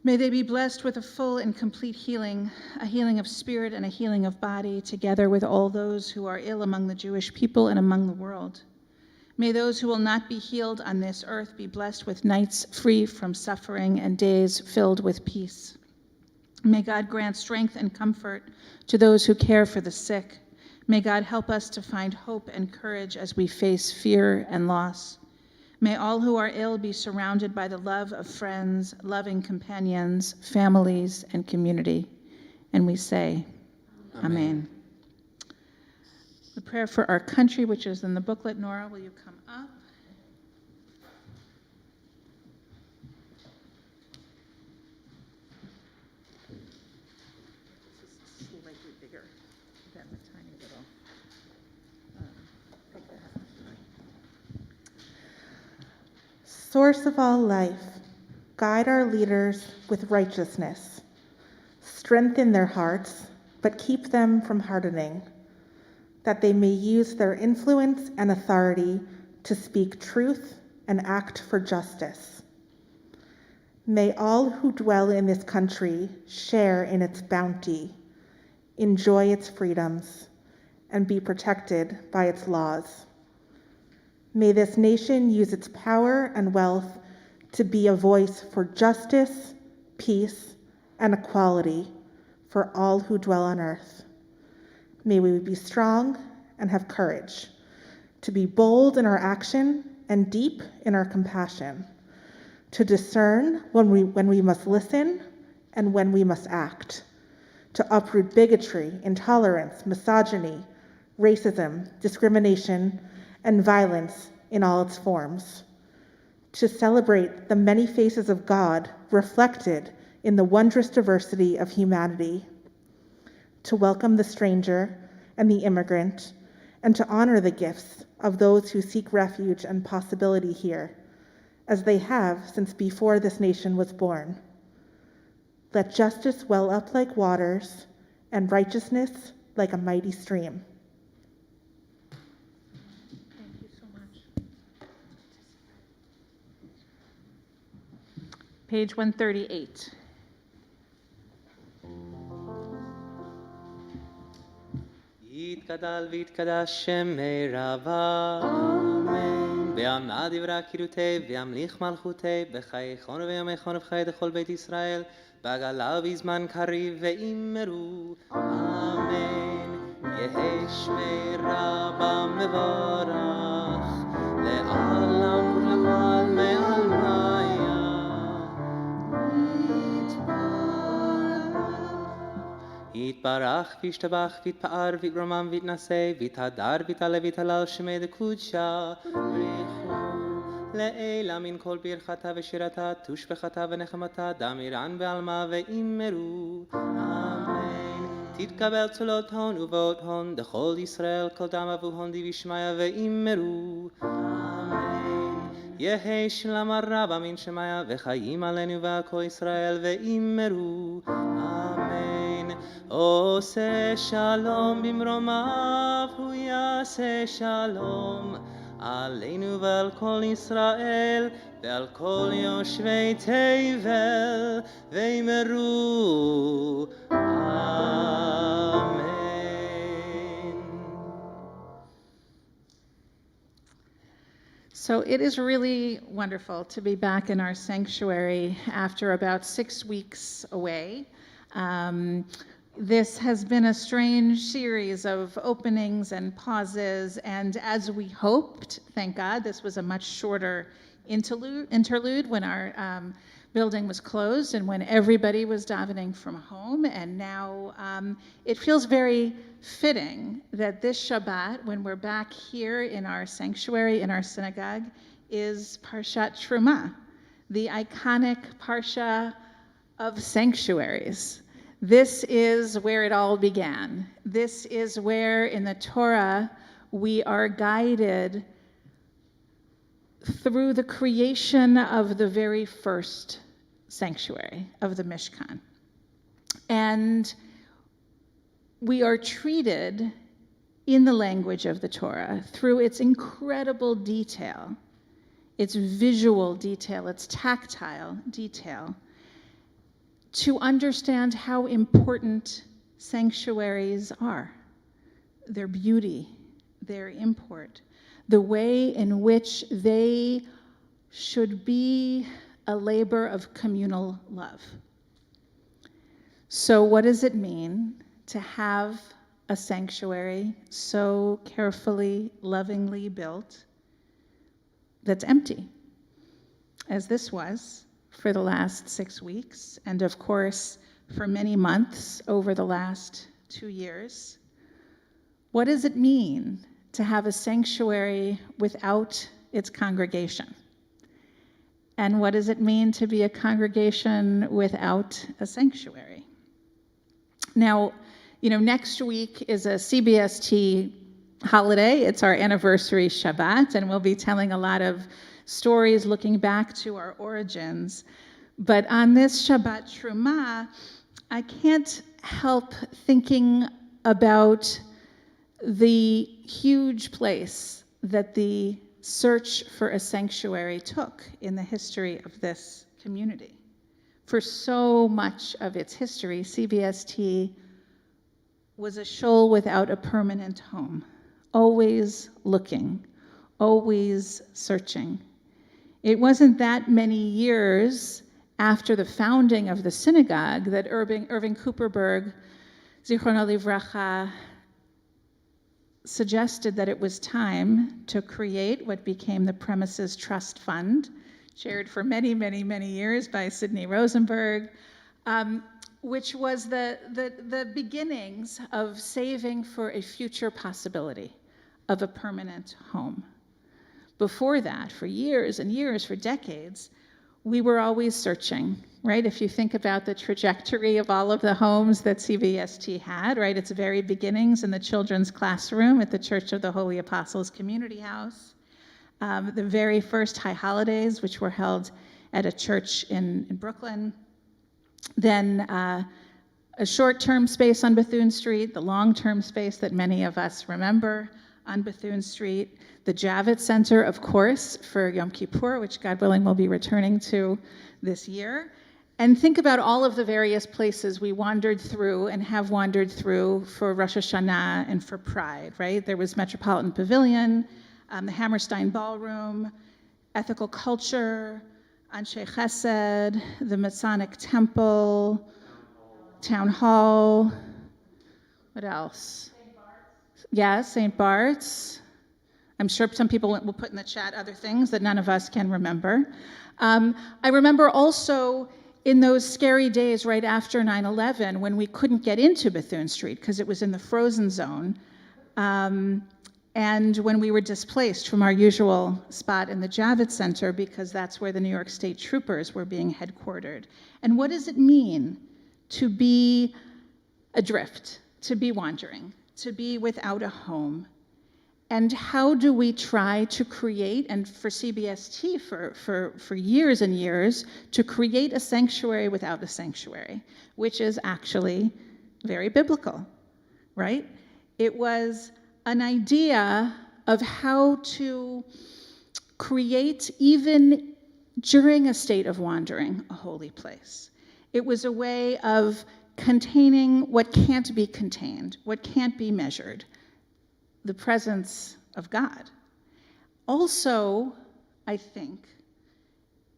May they be blessed with a full and complete healing, a healing of spirit and a healing of body, together with all those who are ill among the Jewish people and among the world. May those who will not be healed on this earth be blessed with nights free from suffering and days filled with peace. May God grant strength and comfort to those who care for the sick. May God help us to find hope and courage as we face fear and loss. May all who are ill be surrounded by the love of friends, loving companions, families, and community. And we say, Amen. The prayer for our country, which is in the booklet. Nora, will you come up? This is slightly bigger than the tiny little Source of all life, guide our leaders with righteousness. Strengthen their hearts, but keep them from hardening, that they may use their influence and authority to speak truth and act for justice. May all who dwell in this country share in its bounty, enjoy its freedoms, and be protected by its laws. May this nation use its power and wealth to be a voice for justice, peace, and equality for all who dwell on earth. May we be strong and have courage, to be bold in our action and deep in our compassion, to discern when we must listen and when we must act, to uproot bigotry, intolerance, misogyny, racism, discrimination, and violence in all its forms, to celebrate the many faces of God reflected in the wondrous diversity of humanity, to welcome the stranger and the immigrant, and to honor the gifts of those who seek refuge and possibility here, as they have since before this nation was born. Let justice well up like waters, and righteousness like a mighty stream. Thank you so much. Page 138. יתגדל ויתקדש שם רבה, אמן. ויעמד דברי קידותי וימליך מלכותי, בחייכון וימיכון ובחיי דכל בית ישראל, בעגלה ובזמן קריב ואמרו, אמן. יהי שמי רבה מבורך, לעולם ולעלמי עלמיה. יתברך וישתבח ויתפאר ויתרומם ויתנשא ויתהדר ויתעלה ויתהלל שמי דקודשה בריחו לעילה מן כל ברכתה ושירתה תושבחתה ונחמתה דמירן בעלמה ואמרו אמן. תתקבל צולות הון ובאות הון דכל ישראל כל דם אבוהון די בשמיה ואמרו אמן. יהי שלום הרבה מן שמיה וחיים עלינו ועל כל ישראל ואמרו אמן. עושה שלום במרומיו הוא יעשה שלום עלינו ועל כל ישראל ועל כל יושבי תבל ואמרו אמן. So it is really wonderful to be back in our sanctuary after about 6 weeks away. This has been a strange series of openings and pauses, and as we hoped, thank God, this was a much shorter interlude when our building was closed and when everybody was davening from home. And now it feels very fitting that this Shabbat, when we're back here in our sanctuary, in our synagogue, is Parshat Truma, the iconic Parsha of sanctuaries. This is where it all began. This is where in the Torah we are guided through the creation of the very first sanctuary of the Mishkan. And we are treated in the language of the Torah through its incredible detail, its visual detail, its tactile detail, to understand how important sanctuaries are, their beauty, their import, the way in which they should be a labor of communal love. So what does it mean to have a sanctuary so carefully, lovingly built that's empty, as this was for the last 6 weeks, and of course, for many months over the last 2 years? What does it mean to have a sanctuary without its congregation? And what does it mean to be a congregation without a sanctuary? Now, next week is a CBST holiday. It's our anniversary Shabbat, and we'll be telling a lot of stories looking back to our origins. But on this Shabbat Truma, I can't help thinking about the huge place that the search for a sanctuary took in the history of this community. For so much of its history, CBST was a shoal without a permanent home, always looking, always searching. It wasn't that many years after the founding of the synagogue that Irving Cooperberg, Zichrono Livracha, suggested that it was time to create what became the Premises Trust Fund, chaired for many, many, many years by Sidney Rosenberg, which was the beginnings of saving for a future possibility of a permanent home. Before that, for years and years, for decades, we were always searching, right? If you think about the trajectory of all of the homes that CBST had, right? Its very beginnings in the children's classroom at the Church of the Holy Apostles Community House, the very first high holidays, which were held at a church in Brooklyn, then a short-term space on Bethune Street, the long-term space that many of us remember on Bethune Street, the Javits Center, of course, for Yom Kippur, which God willing we'll be returning to this year. And think about all of the various places we wandered through and have wandered through for Rosh Hashanah and for Pride, right? There was Metropolitan Pavilion, the Hammerstein Ballroom, Ethical Culture, Anshe Chesed, the Masonic Temple, Town Hall, what else? Yes, St. Bart's. I'm sure some people will put in the chat other things that none of us can remember. I remember also in those scary days right after 9/11 when we couldn't get into Bethune Street because it was in the frozen zone, and when we were displaced from our usual spot in the Javits Center because that's where the New York State Troopers were being headquartered. And what does it mean to be adrift, to be wandering, to be without a home? And how do we try to create, and for CBST for years and years, to create a sanctuary without a sanctuary, which is actually very biblical, right? It was an idea of how to create, even during a state of wandering, a holy place. It was a way of containing what can't be contained, what can't be measured, the presence of God. Also, I think,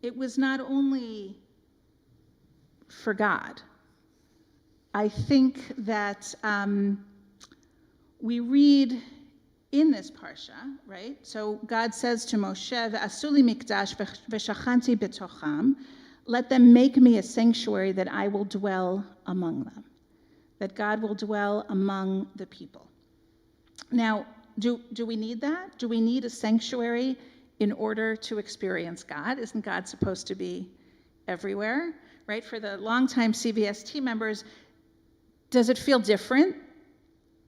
it was not only for God. I think that we read in this parsha, right? So God says to Moshe, "Ve'asuli mikdash v'shachanti betocham," let them make me a sanctuary that I will dwell among them, that God will dwell among the people. Now, do we need that? Do we need a sanctuary in order to experience God? Isn't God supposed to be everywhere, right? For the longtime CBST members, does it feel different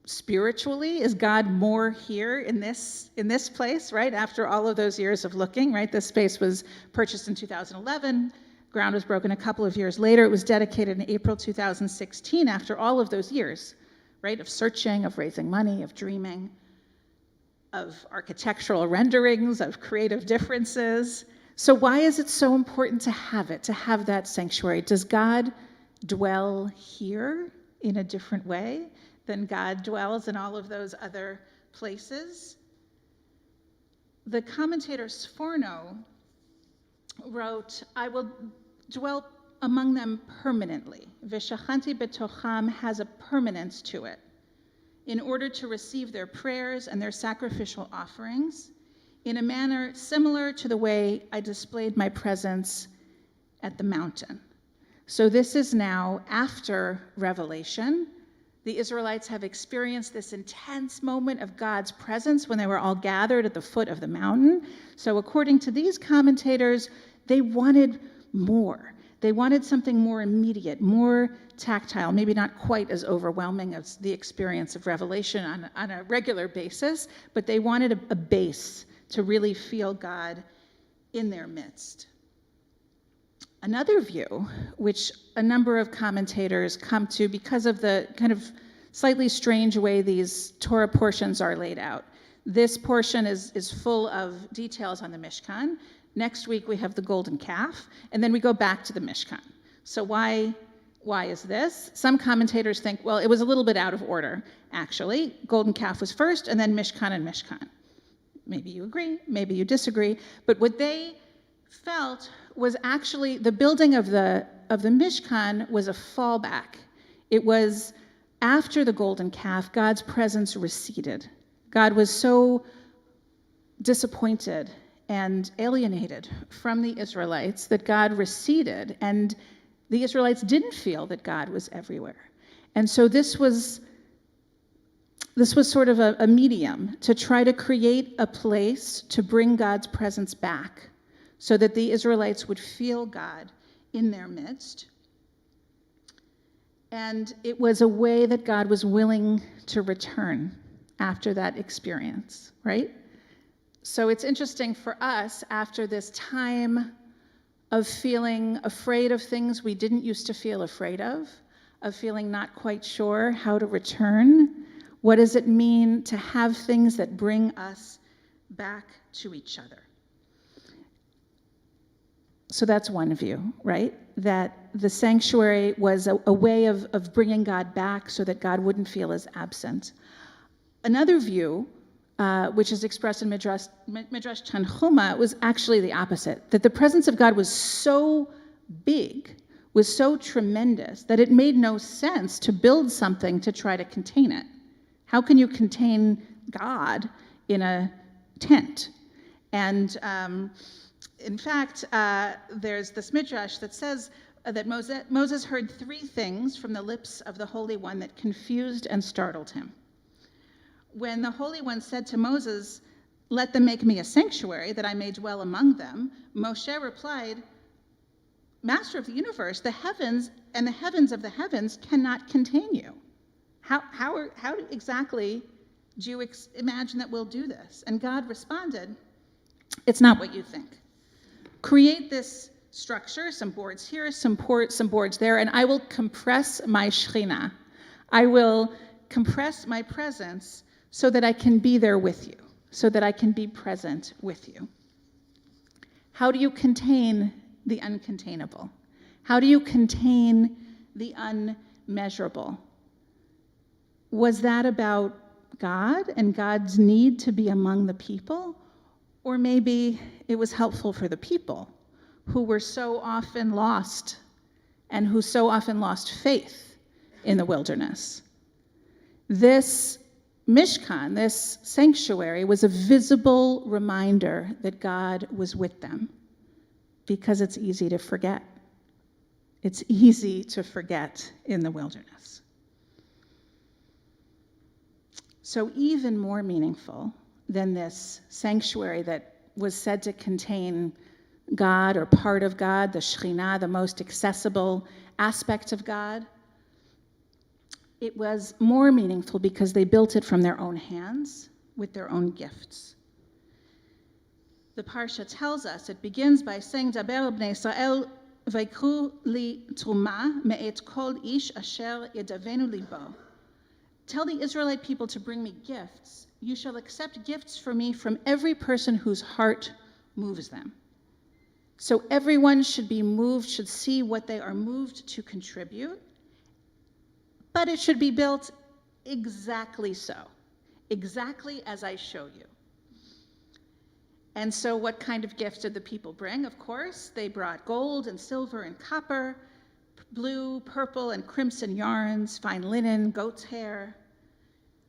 spiritually? Is God more here in this place, right? After all of those years of looking, right? This space was purchased in 2011. Ground was broken a couple of years later. It was dedicated in April 2016 after all of those years, right? Of searching, of raising money, of dreaming, of architectural renderings, of creative differences. So why is it so important to have that sanctuary? Does God dwell here in a different way than God dwells in all of those other places? The commentator Sforno wrote, "I will dwell among them permanently." V'shachanti betocham has a permanence to it, in order to receive their prayers and their sacrificial offerings in a manner similar to the way I displayed my presence at the mountain. So this is now after Revelation. The Israelites have experienced this intense moment of God's presence when they were all gathered at the foot of the mountain. So according to these commentators, they wanted more. They wanted something more immediate, more tactile, maybe not quite as overwhelming as the experience of revelation on a regular basis, but they wanted a base to really feel God in their midst. Another view, which a number of commentators come to because of the kind of slightly strange way these Torah portions are laid out. This portion is full of details on the Mishkan. Next week we have the golden calf, and then we go back to the Mishkan. So why is this? Some commentators think, well, it was a little bit out of order, actually. Golden calf was first, and then Mishkan and Mishkan. Maybe you agree, maybe you disagree, but what they felt was actually the building of the Mishkan was a fallback. It was after the golden calf, God's presence receded. God was so disappointed and alienated from the Israelites that God receded, and the Israelites didn't feel that God was everywhere. And so this was sort of a medium to try to create a place to bring God's presence back so that the Israelites would feel God in their midst. And it was a way that God was willing to return after that experience, right? So it's interesting for us, after this time of feeling afraid of things we didn't used to feel afraid of feeling not quite sure how to return, what does it mean to have things that bring us back to each other? So that's one view, right? That the sanctuary was a way of bringing God back so that God wouldn't feel as absent. Another view, which is expressed in Midrash Tanchuma, was actually the opposite, that the presence of God was so big, was so tremendous, that it made no sense to build something to try to contain it. How can you contain God in a tent? And in fact, there's this midrash that says that Moses heard three things from the lips of the Holy One that confused and startled him. When the Holy One said to Moses, "Let them make me a sanctuary that I may dwell among them," Moshe replied, "Master of the universe, the heavens and the heavens of the heavens cannot contain you. How exactly do you imagine that we'll do this?" And God responded, "It's not what you think. Create this structure, some boards here, some boards there, and I will compress my Shekhinah. I will compress my presence so that I can be there with you, so that I can be present with you." How do you contain the uncontainable? How do you contain the unmeasurable? Was that about God and God's need to be among the people? Or maybe it was helpful for the people who were so often lost and who so often lost faith in the wilderness. This Mishkan, this sanctuary, was a visible reminder that God was with them, because it's easy to forget. It's easy to forget in the wilderness. So even more meaningful than this sanctuary that was said to contain God or part of God, the Shekhinah, the most accessible aspect of God, it was more meaningful because they built it from their own hands with their own gifts. The Parsha tells us, it begins by saying, "Daber bnei Israel v'ikru li truma me'et kol ish asher yedavenu libo." Tell the Israelite people to bring me gifts. You shall accept gifts for me from every person whose heart moves them. So everyone should be moved, should see what they are moved to contribute, but it should be built exactly so, exactly as I show you. And so what kind of gifts did the people bring? Of course, they brought gold and silver and copper, blue, purple, and crimson yarns, fine linen, goat's hair,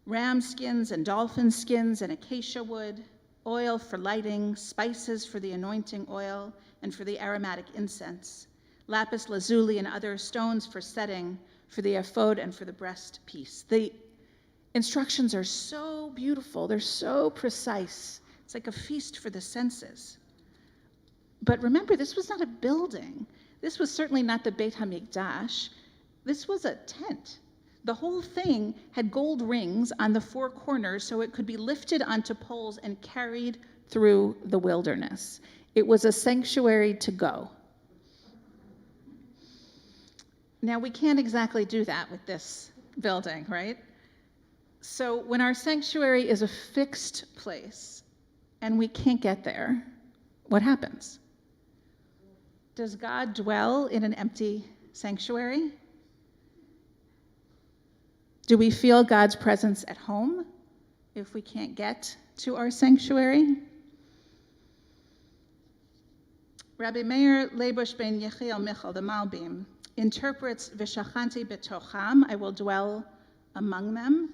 ram skins and dolphin skins and acacia wood, oil for lighting, spices for the anointing oil and for the aromatic incense, lapis lazuli and other stones for setting, for the ephod, and for the breastpiece. The instructions are so beautiful. They're so precise. It's like a feast for the senses. But remember, this was not a building. This was certainly not the Beit HaMikdash. This was a tent. The whole thing had gold rings on the four corners so it could be lifted onto poles and carried through the wilderness. It was a sanctuary to go. Now, we can't exactly do that with this building, right? So when our sanctuary is a fixed place and we can't get there, what happens? Does God dwell in an empty sanctuary? Do we feel God's presence at home if we can't get to our sanctuary? Rabbi Meir Leibush ben Yechiel Michal, the Malbim, interprets V'shachanti betocham, I will dwell among them,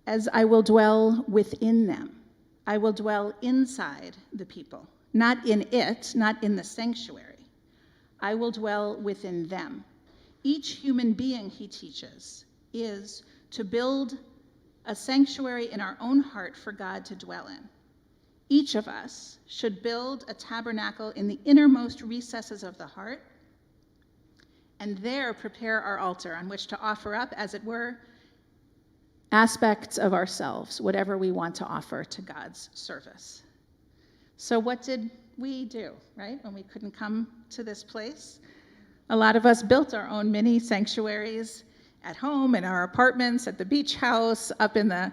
as I will dwell within them. I will dwell inside the people, not in it, not in the sanctuary. I will dwell within them. Each human being, he teaches, is to build a sanctuary in our own heart for God to dwell in. Each of us should build a tabernacle in the innermost recesses of the heart, and there prepare our altar on which to offer up, as it were, aspects of ourselves, whatever we want to offer to God's service. So what did we do, right, when we couldn't come to this place? A lot of us built our own mini sanctuaries at home, in our apartments, at the beach house, up in the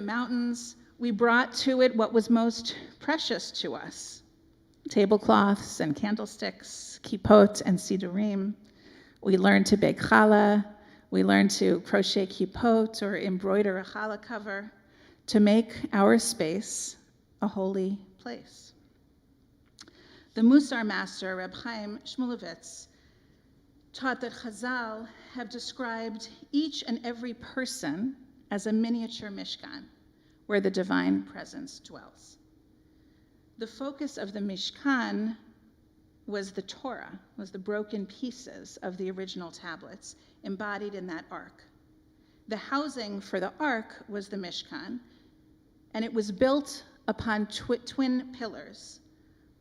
mountains. We brought to it what was most precious to us: tablecloths and candlesticks, kippot and sidurim. We learned to bake challah. We learned to crochet kippot or embroider a challah cover to make our space a holy place. The Musar master, Reb Chaim Shmulevitz, taught that Chazal have described each and every person as a miniature Mishkan, where the divine presence dwells. The focus of the Mishkan was the Torah, was the broken pieces of the original tablets embodied in that ark. The housing for the ark was the Mishkan, and it was built upon twin pillars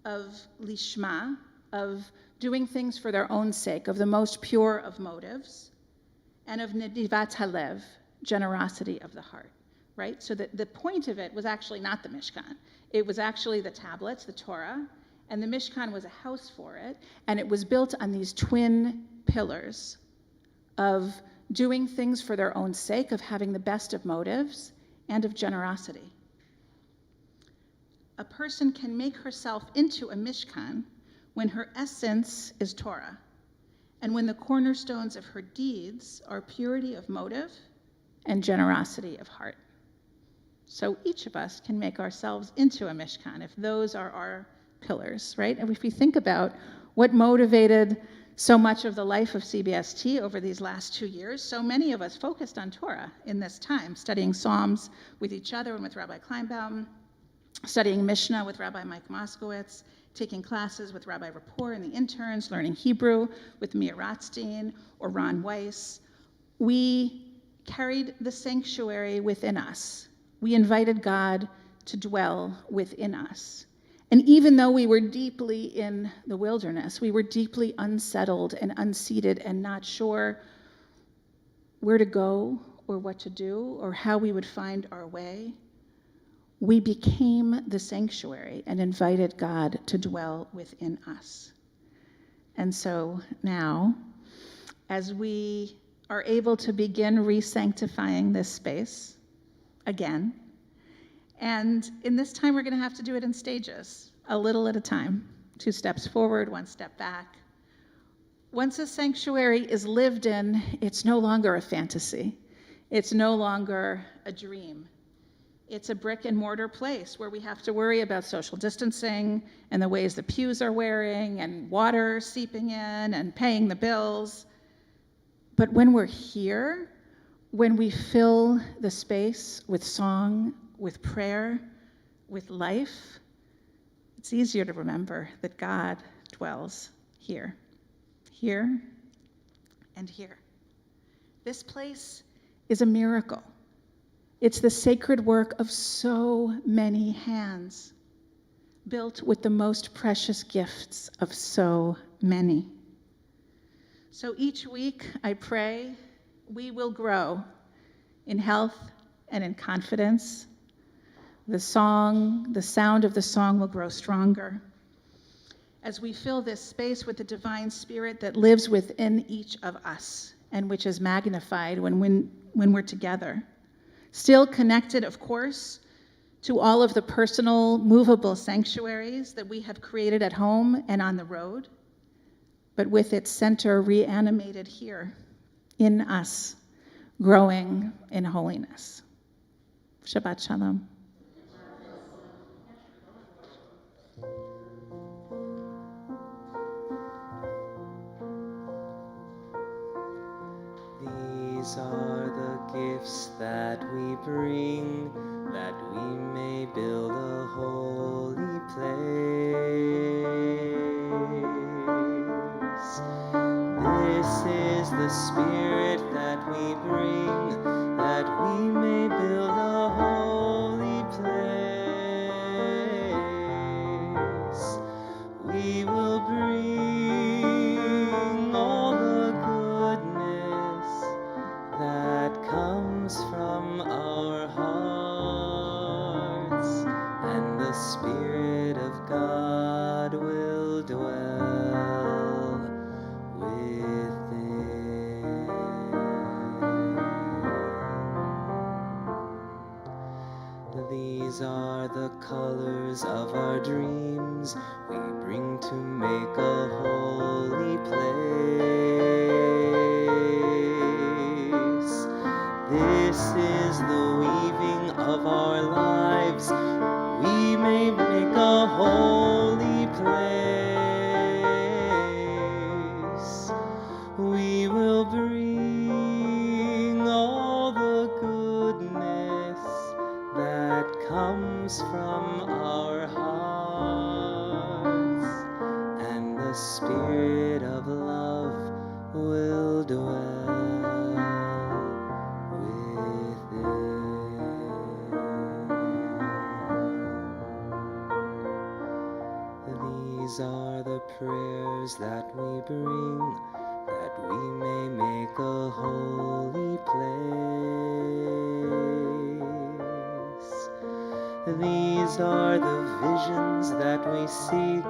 of lishma, of doing things for their own sake, of the most pure of motives, and of nedivat halev, generosity of the heart, right? So the point of it was actually not the Mishkan. It was actually the tablets, the Torah, and the Mishkan was a house for it, and it was built on these twin pillars of doing things for their own sake, of having the best of motives, and of generosity. A person can make herself into a Mishkan when her essence is Torah, and when the cornerstones of her deeds are purity of motive and generosity of heart. So each of us can make ourselves into a Mishkan if those are our pillars, right? And if we think about what motivated so much of the life of CBST over these last 2 years, so many of us focused on Torah in this time, studying Psalms with each other and with Rabbi Kleinbaum, studying Mishnah with Rabbi Mike Moskowitz, taking classes with Rabbi Rapport and the interns, learning Hebrew with Mia Rothstein or Ron Weiss. We carried the sanctuary within us. We invited God to dwell within us. And even though we were deeply in the wilderness, we were deeply unsettled and unseated and not sure where to go or what to do or how we would find our way, we became the sanctuary and invited God to dwell within us. And so now, as we are able to begin re-sanctifying this space again, and in this time we're going to have to do it in stages, a little at a time, 2 steps forward, 1 step back. Once a sanctuary is lived in, it's no longer a fantasy. It's no longer a dream. It's a brick and mortar place where we have to worry about social distancing and the ways the pews are wearing and water seeping in and paying the bills. But when we're here, when we fill the space with song, with prayer, with life, it's easier to remember that God dwells here, and here. This place is a miracle. It's the sacred work of so many hands, built with the most precious gifts of so many. So each week, I pray we will grow in health and in confidence. The sound of the song will grow stronger as we fill this space with the divine spirit that lives within each of us and which is magnified when we're together. Still connected, of course, to all of the personal, movable sanctuaries that we have created at home and on the road, but with its center reanimated here in us, growing in holiness. Shabbat Shalom. These are the gifts that we bring, that we may build a holy place. This is the spirit that we bring, that we may build a holy place. We will bring all the goodness that comes from our hearts, and the Spirit of God will dwell within. These are the colors of our dreams we bring to make a holy place. This is the weaving of our lives. We may make a holy place. We will bring all the goodness that comes from our hearts, and the Spirit of love will dwell within. These are the prayers that we bring, that we may make a holy place. These are the visions that we seek,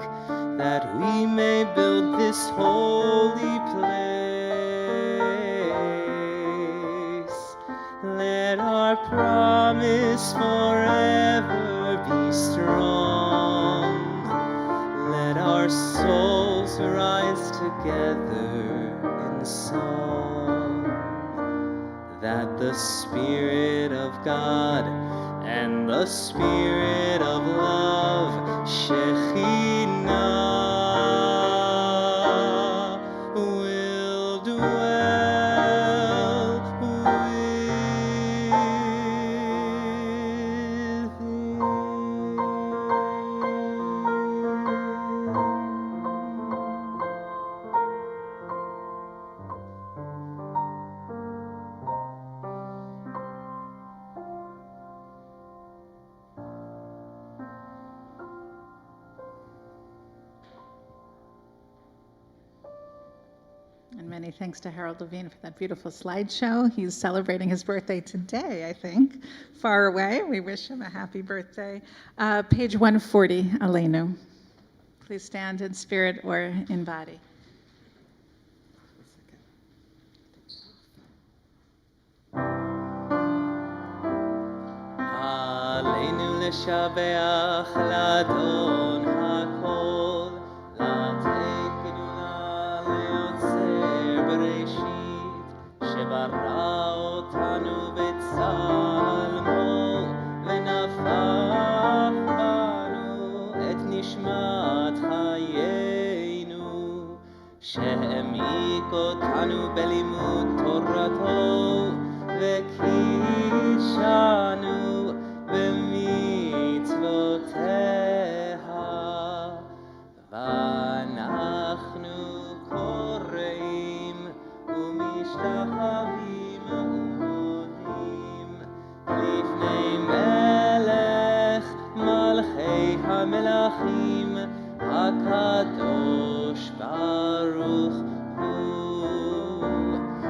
that we may build this holy place. Let our promise forever be strong. Let our souls rise together in song, that the Spirit of God and the Spirit of love, Shekhinah, will dwell And many thanks to Harold Levine for that beautiful slideshow. He's celebrating his birthday today, I think, far away. We wish him a happy birthday. Page 140, Aleinu. Please stand in spirit or in body. עלינו לשבח לאדון הכל, לתת גדולה ליוצר בראשית, שברא אותנו בצלמו, ונפח בנו את נשמת חיינו, שהעמיק אותנו בלימוד תורתו, וקידשנו במצוותיה, ואנחנו קוראים ומשתחווים המלכים הקדוש ברוך הוא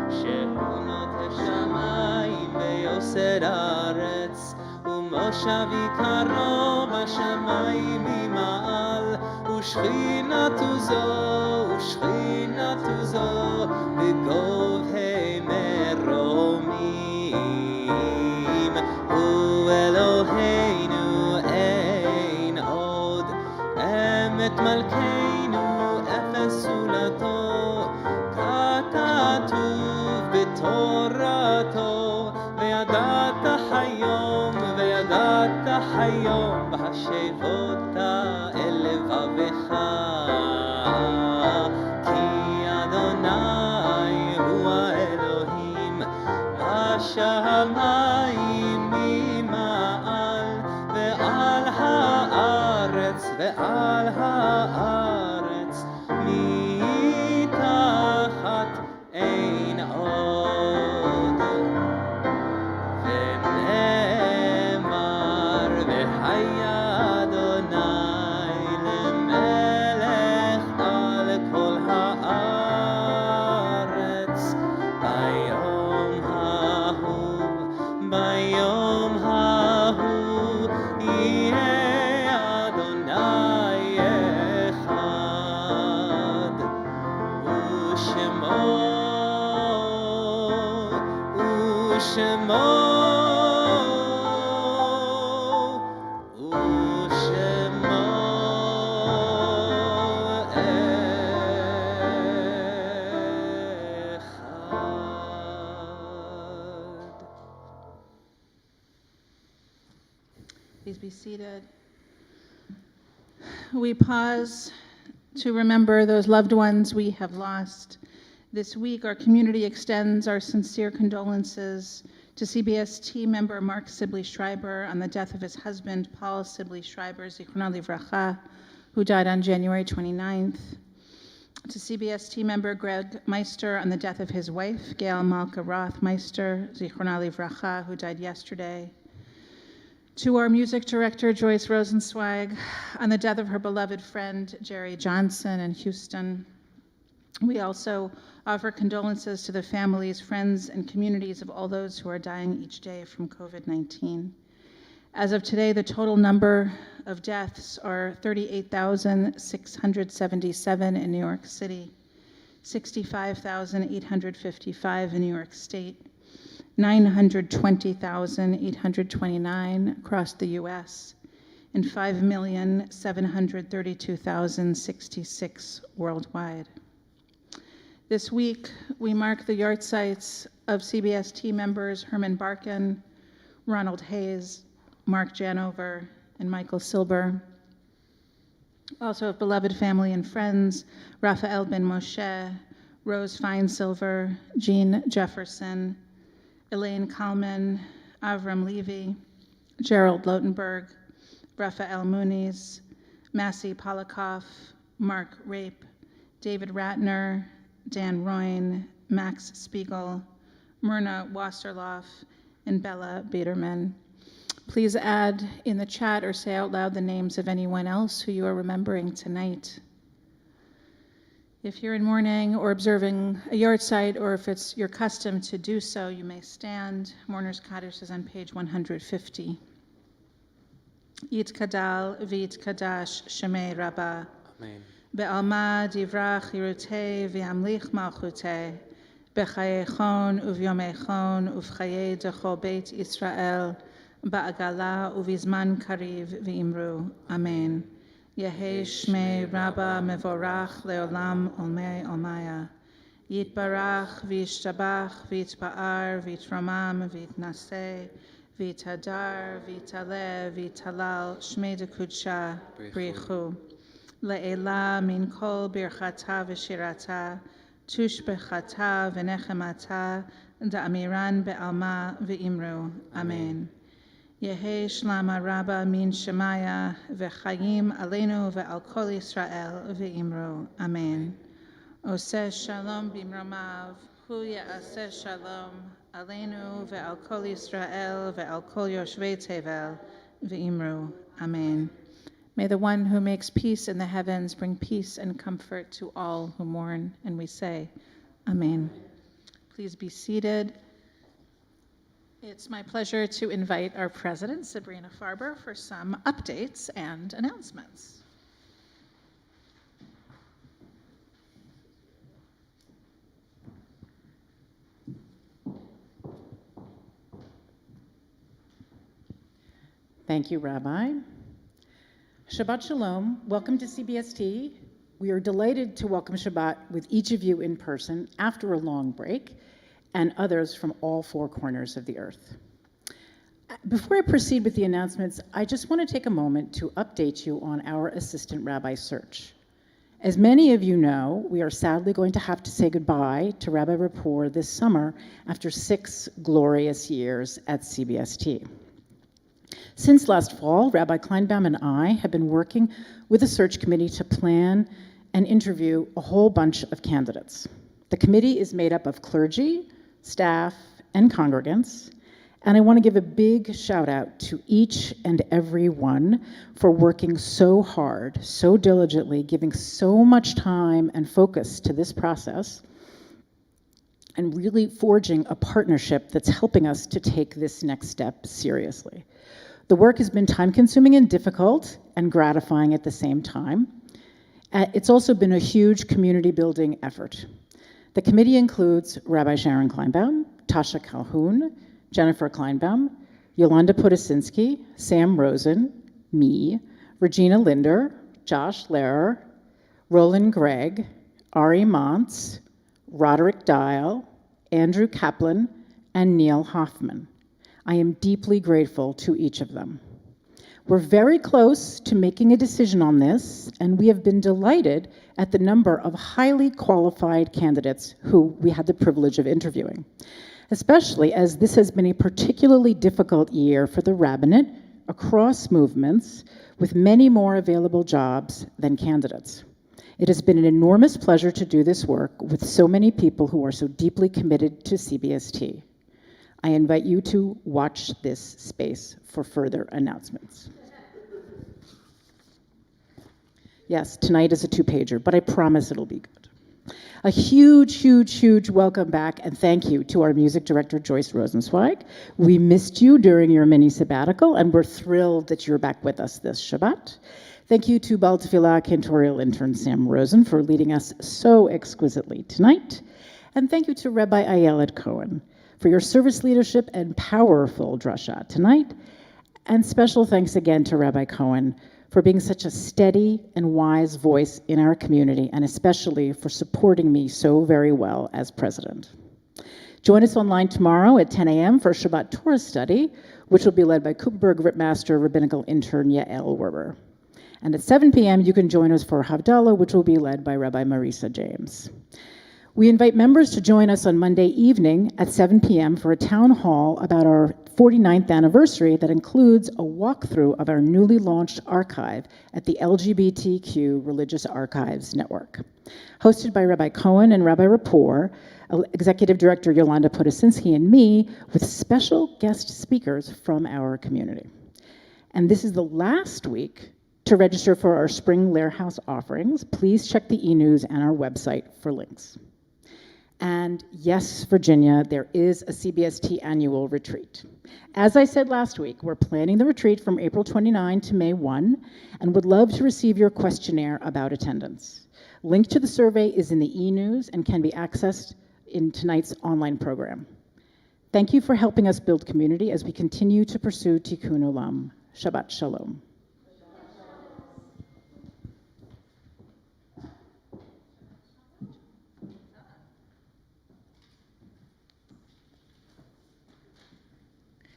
שהוא נוטה שמיים ויוסד הארץ ומושבי קרו בשמיים ממעל ושכינתו זו בגובהי מרומים הוא אלוהינו אין עוד אמת מלכנו אפס זולתו ככתוב בתורתו וידעת היום בהשבות אל לבבך כי אדוני הוא האלוהים בשמיים ממעל ועל הארץ מתחת אין עוד ונאמר והיה אדוני למלך על כל הארץ ביום ההוא יהיה אדוני אחד ושמו אחד. Please be seated. We pause to remember those loved ones we have lost. This week, our community extends our sincere condolences to CBST member Mark Sibley Schreiber on the death of his husband, Paul Sibley Schreiber, Zichrono Livracha, who died on January 29th. To CBST member Greg Meister on the death of his wife, Gail Malka Roth Meister, Zichrono Livracha, who died yesterday. To our music director, Joyce Rosenzweig, on the death of her beloved friend, Jerry Johnson in Houston. We also offer condolences to the families, friends, and communities of all those who are dying each day from COVID-19. As of today, the total number of deaths are 38,677 in New York City, 65,855 in New York State, 920,829 across the U.S., and 5,732,066 worldwide. This week, we mark the yahrzeits of CBST members Herman Barkin, Ronald Hayes, Mark Janover, and Michael Silber. Also of beloved family and friends, Raphael Ben Moshe, Rose Feinsilver, Jean Jefferson, Elaine Kalman, Avram Levy, Gerald Lotenberg, Raphael Muniz, Massey Polikoff, Mark Rape, David Ratner, Dan Royne, Max Spiegel, Myrna Wasserloff, and Bella Biederman. Please add in the chat or say out loud the names of anyone else who you are remembering tonight. If you're in mourning or observing a yahrzeit, or if it's your custom to do so, you may stand. Mourner's Kaddish is on page 150. Yitkadal v'yitkadash shemei Rabbah. Amen. Be'alma divrach yirutei v'yamlich malchutei. B'chayechon uvyomechon uv'chayei decho beit Yisrael. Ba'agala uvizman kariv v'imru. Amen. Yehei shmei Rabbah mevorach leolam olmei olmaya. Yitbarach v'yishtabach v'yitpa'ar v'yitramam v'yitnaseh v'yitadar v'yitaleh v'yitalal shmei dekudsha brichu. Le'ela min kol birchata v'shirata tushbechata v'nechemata da'amiran be'alma v'imru. Amen. Yehei shlama Rabbah min shemaya v'chayim aleinu ve'al kol Yisrael v'imru. Amen. Oseh shalom bimromav, hu ya'aseh shalom aleinu ve'al kol Yisrael ve'al kol yoshvei tevel v'imru. Amen. May the one who makes peace in the heavens bring peace and comfort to all who mourn. And we say, Amen. Please be seated. It's my pleasure to invite our president, Sabrina Farber, for some updates and announcements. Thank you, Rabbi. Shabbat Shalom. Welcome to CBST. We are delighted to welcome Shabbat with each of you in person after a long break and others from all four corners of the earth. Before I proceed with the announcements, I just want to take a moment to update you on our assistant rabbi search. As many of you know, we are sadly going to have to say goodbye to Rabbi Rapport this summer after 6 glorious years at CBST. Since last fall, Rabbi Kleinbaum and I have been working with the search committee to plan and interview a whole bunch of candidates. The committee is made up of clergy, staff, and congregants, and I want to give a big shout out to each and every one for working so hard, so diligently, giving so much time and focus to this process, and really forging a partnership that's helping us to take this next step seriously. The work has been time-consuming and difficult and gratifying at the same time. It's also been a huge community-building effort. The committee includes Rabbi Sharon Kleinbaum, Tasha Calhoun, Jennifer Kleinbaum, Yolanda Podosinsky, Sam Rosen, me, Regina Linder, Josh Lehrer, Roland Gregg, Ari Montz, Roderick Dial, Andrew Kaplan, and Neil Hoffman. I am deeply grateful to each of them. We're very close to making a decision on this, and we have been delighted at the number of highly qualified candidates who we had the privilege of interviewing, especially as this has been a particularly difficult year for the rabbinate across movements, with many more available jobs than candidates. It has been an enormous pleasure to do this work with so many people who are so deeply committed to CBST. I invite you to watch this space for further announcements. Yes, tonight is a 2-pager, but I promise it'll be good. A huge, huge, huge welcome back and thank you to our music director, Joyce Rosenzweig. We missed you during your mini sabbatical, and we're thrilled that you're back with us this Shabbat. Thank you to Bal Tefillah cantorial intern Sam Rosen for leading us so exquisitely tonight. And thank you to Rabbi Ayelet Cohen for your service leadership and powerful drasha tonight. And special thanks again to Rabbi Cohen for being such a steady and wise voice in our community, and especially for supporting me so very well as president. Join us online tomorrow at 10 a.m. for Shabbat Torah study, which will be led by Kuperberg Ripmaster Rabbinical Intern Yael Werber. And at 7 p.m., you can join us for Havdalah, which will be led by Rabbi Marisa James. We invite members to join us on Monday evening at 7 p.m. for a town hall about our 49th anniversary that includes a walkthrough of our newly launched archive at the LGBTQ Religious Archives Network. Hosted by Rabbi Cohen and Rabbi Rapport, Executive Director Yolanda Podosinsky, and me, with special guest speakers from our community. And this is the last week to register for our spring Lair House offerings. Please check the e-news and our website for links. And yes, Virginia, there is a CBST annual retreat. As I said last week, we're planning the retreat from April 29 to May 1 and would love to receive your questionnaire about attendance. Link to the survey is in the e-news and can be accessed in tonight's online program. Thank you for helping us build community as we continue to pursue Tikkun Olam. Shabbat Shalom.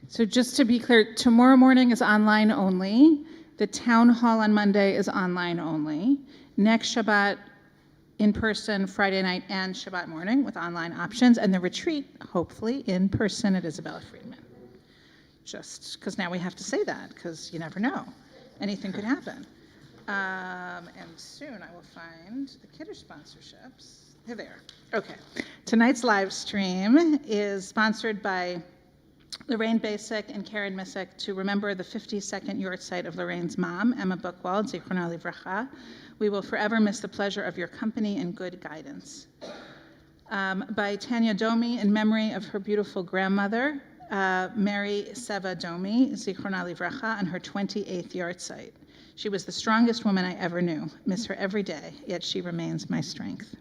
So just to be clear, tomorrow morning is online only. The town hall on Monday is online only. Next Shabbat, in person, Friday night and Shabbat morning with online options. And the retreat, hopefully, in person at Isabella Friedman. Just because now we have to say that, because you never know. Anything could happen. And soon I will find the Kiddush sponsorships. They're there. Okay. Tonight's live stream is sponsored by Lorraine Basic and Karen Misick to remember the 52nd yahrzeit of Lorraine's mom, Emma Buchwald, Zichrona Livracha. We will forever miss the pleasure of your company and good guidance. By Tanya Domi in memory of her beautiful grandmother, Mary Seva Domi, Zichrona Livracha, on her 28th yahrzeit. She was the strongest woman I ever knew. Miss her every day, yet she remains my strength.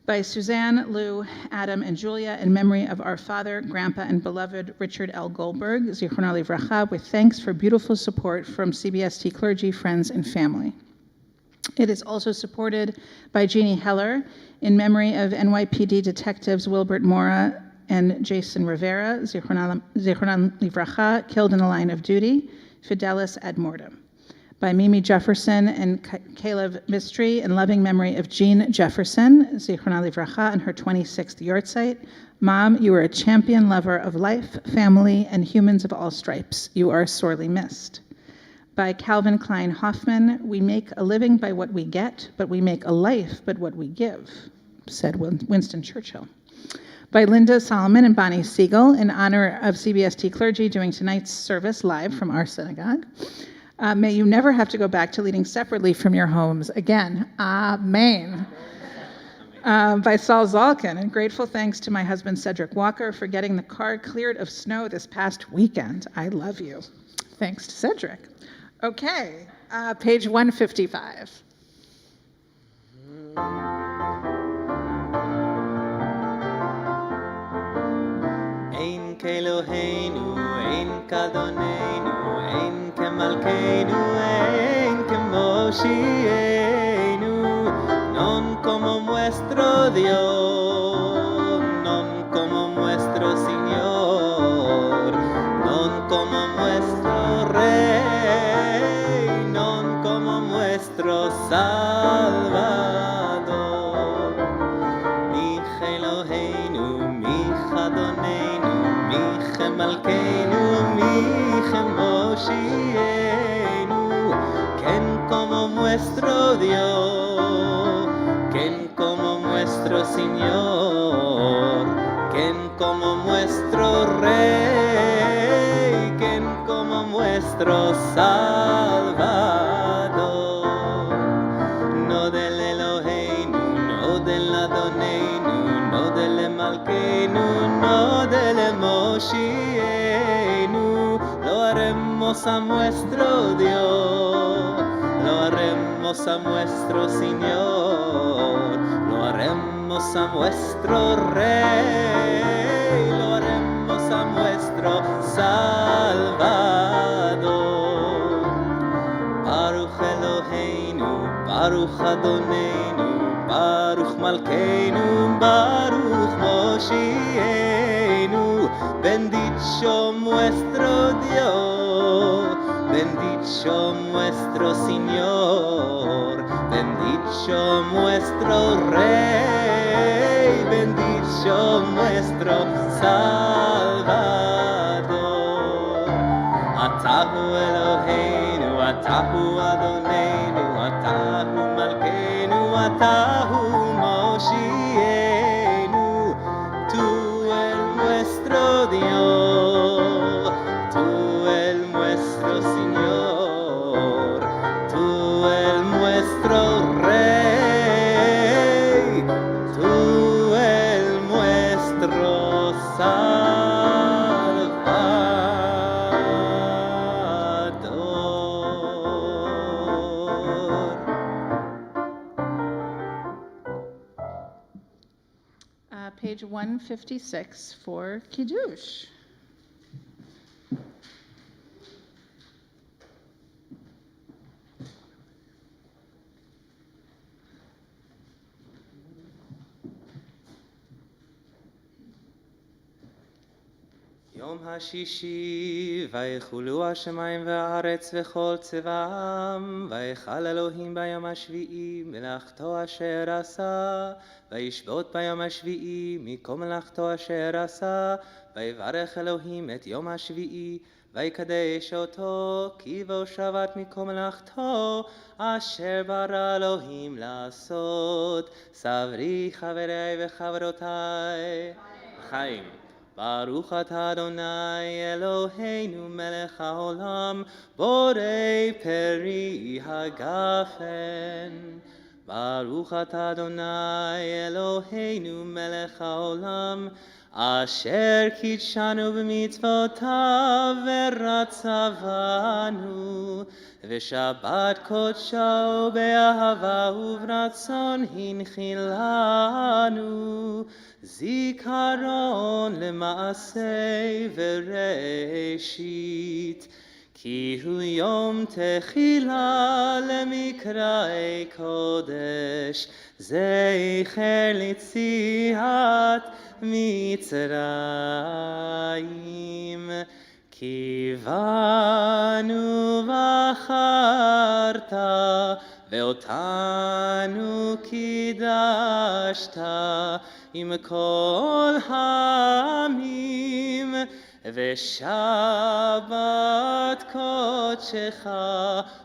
By Suzanne, Lou, Adam, and Julia in memory of our father, grandpa, and beloved Richard L. Goldberg, Zichrona Livracha, with thanks for beautiful support from CBST clergy, friends, and family. It is also supported by Jeannie Heller in memory of NYPD detectives Wilbert Mora and Jason Rivera, Zichrona Livracha, killed in the line of duty, Fidelis ad mortem. By Mimi Jefferson and Caleb Mistry in loving memory of Jean Jefferson, Zichrona Livracha, and her 26th yahrzeit. Mom, you are a champion lover of life, family, and humans of all stripes. You are sorely missed. By Calvin Klein Hoffman, we make a living by what we get, but we make a life by what we give, said Winston Churchill. By Linda Solomon and Bonnie Siegel in honor of CBST clergy doing tonight's service live from our synagogue. May you never have to go back to leading separately from your homes again. Amen. By Saul Zalkin, and grateful thanks to my husband Cedric Walker for getting the car cleared of snow this past weekend. I love you. Thanks to Cedric. Okay, page 155. Ein keloheinu, ein kadonenu, ein kemalkeinu, ein kemoshienu, non como nuestro Dios, non como nuestro Señor, non como nuestro Rey, non como nuestro Salvador. Mi Eloheinu, mi Adonenu, mi Malkeinu, mi Moshienu, quien como nuestro Dios, quien como nuestro Señor, quien como nuestro Rey, quien como nuestro Salvador. No del Eloheinu, no del Adonenu, no del Malkeinu, no del Moshienu, lo haremos a nuestro Dios, lo haremos a nuestro Señor, lo haremos a nuestro Rey, lo haremos a nuestro Salvador. Baruch Eloheinu, Baruch Adonenu, Baruch Malkeinu, Baruch Moshienu, bendito nuestro Dios, bendito nuestro Señor, bendito nuestro Rey, bendito nuestro Salvador. Atahu Eloheinu, Atahu Adonenu, Atahu Malkeinu, Atahu Moshienu, tú el nuestro Dios, tú el nuestro Señor, tú el nuestro Rey, tú el nuestro Page 156 for Kiddush. יום השישי, ויחולו השמיים והארץ וכל צבאם, ויחל אלוהים ביום השביעי מלאכתו אשר עשה, וישבות ביום השביעי מכל מלאכתו אשר עשה, ויברך אלוהים את יום השביעי, ויקדש אותו, כי בו שבת מכל מלאכתו, אשר ברא אלוהים לעשות. סברי חבריי וחברותיי, חיים. Baruch atah Adonai Eloheinu melech haolam, borei peri hagafen. Baruch atah Adonai Eloheinu melech haolam, asher kitshanu b'mitzvotav v'ratzavanu, v'shabbat kodsho be'ahava u'v'ratzon hinchilanu, zikaron lema'aseh v'reishit. Ki hu yom techila lemikra'ei kodesh, zeicher litziat Mitzrayim. Ki vanu v'acharta, ve'otanu kidashta, im kol ha'amim, ושבת קודשך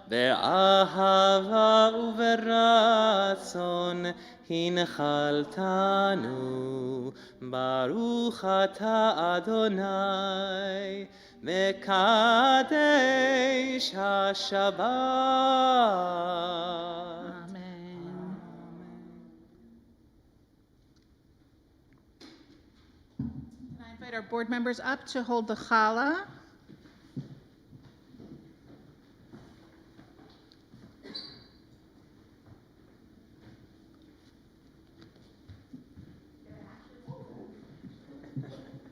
באהבה וברצון הנחלתנו. ברוך אתה אדוני מקדש השבת. Amen. I invite our board members up to hold the challah.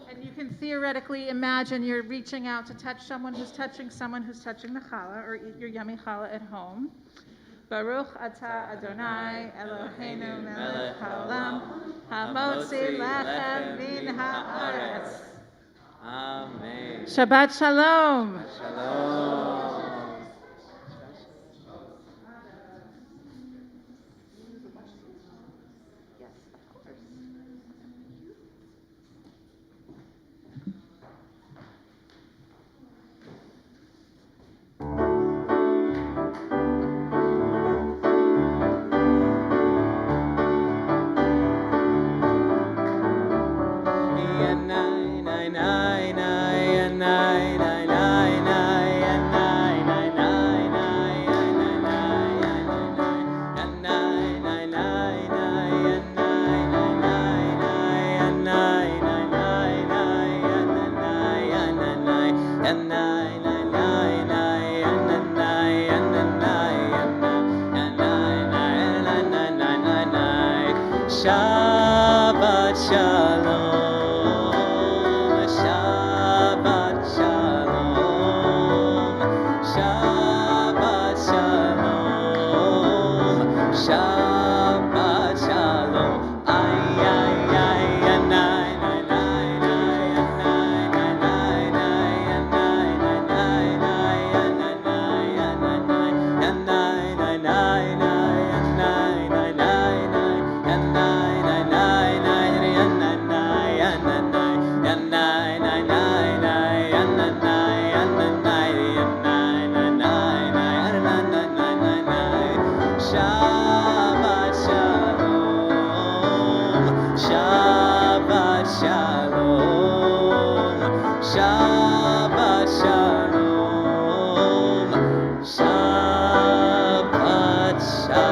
And you can theoretically imagine you're reaching out to touch someone who's touching the challah, or eat your yummy challah at home. Baruch atah Adonai Eloheinu melech haolam, hamotzi lechem min haaretz. Amen. Shabbat shalom. Shalom. Shabbat shalom, Shabbat shalom, Shabbat shalom, Shabbat shalom. Ay, ay, ay, anay, nay, nay, nay, anay, nay, nay, nay, anay, nay, nay, nay, anay, nay, anay, nay, anay, nay, nay, nay, anay, nay, nay, nay, anay. Shabbat shalom, Shabbat shalom, Shabbat shalom, Shabbat shalom.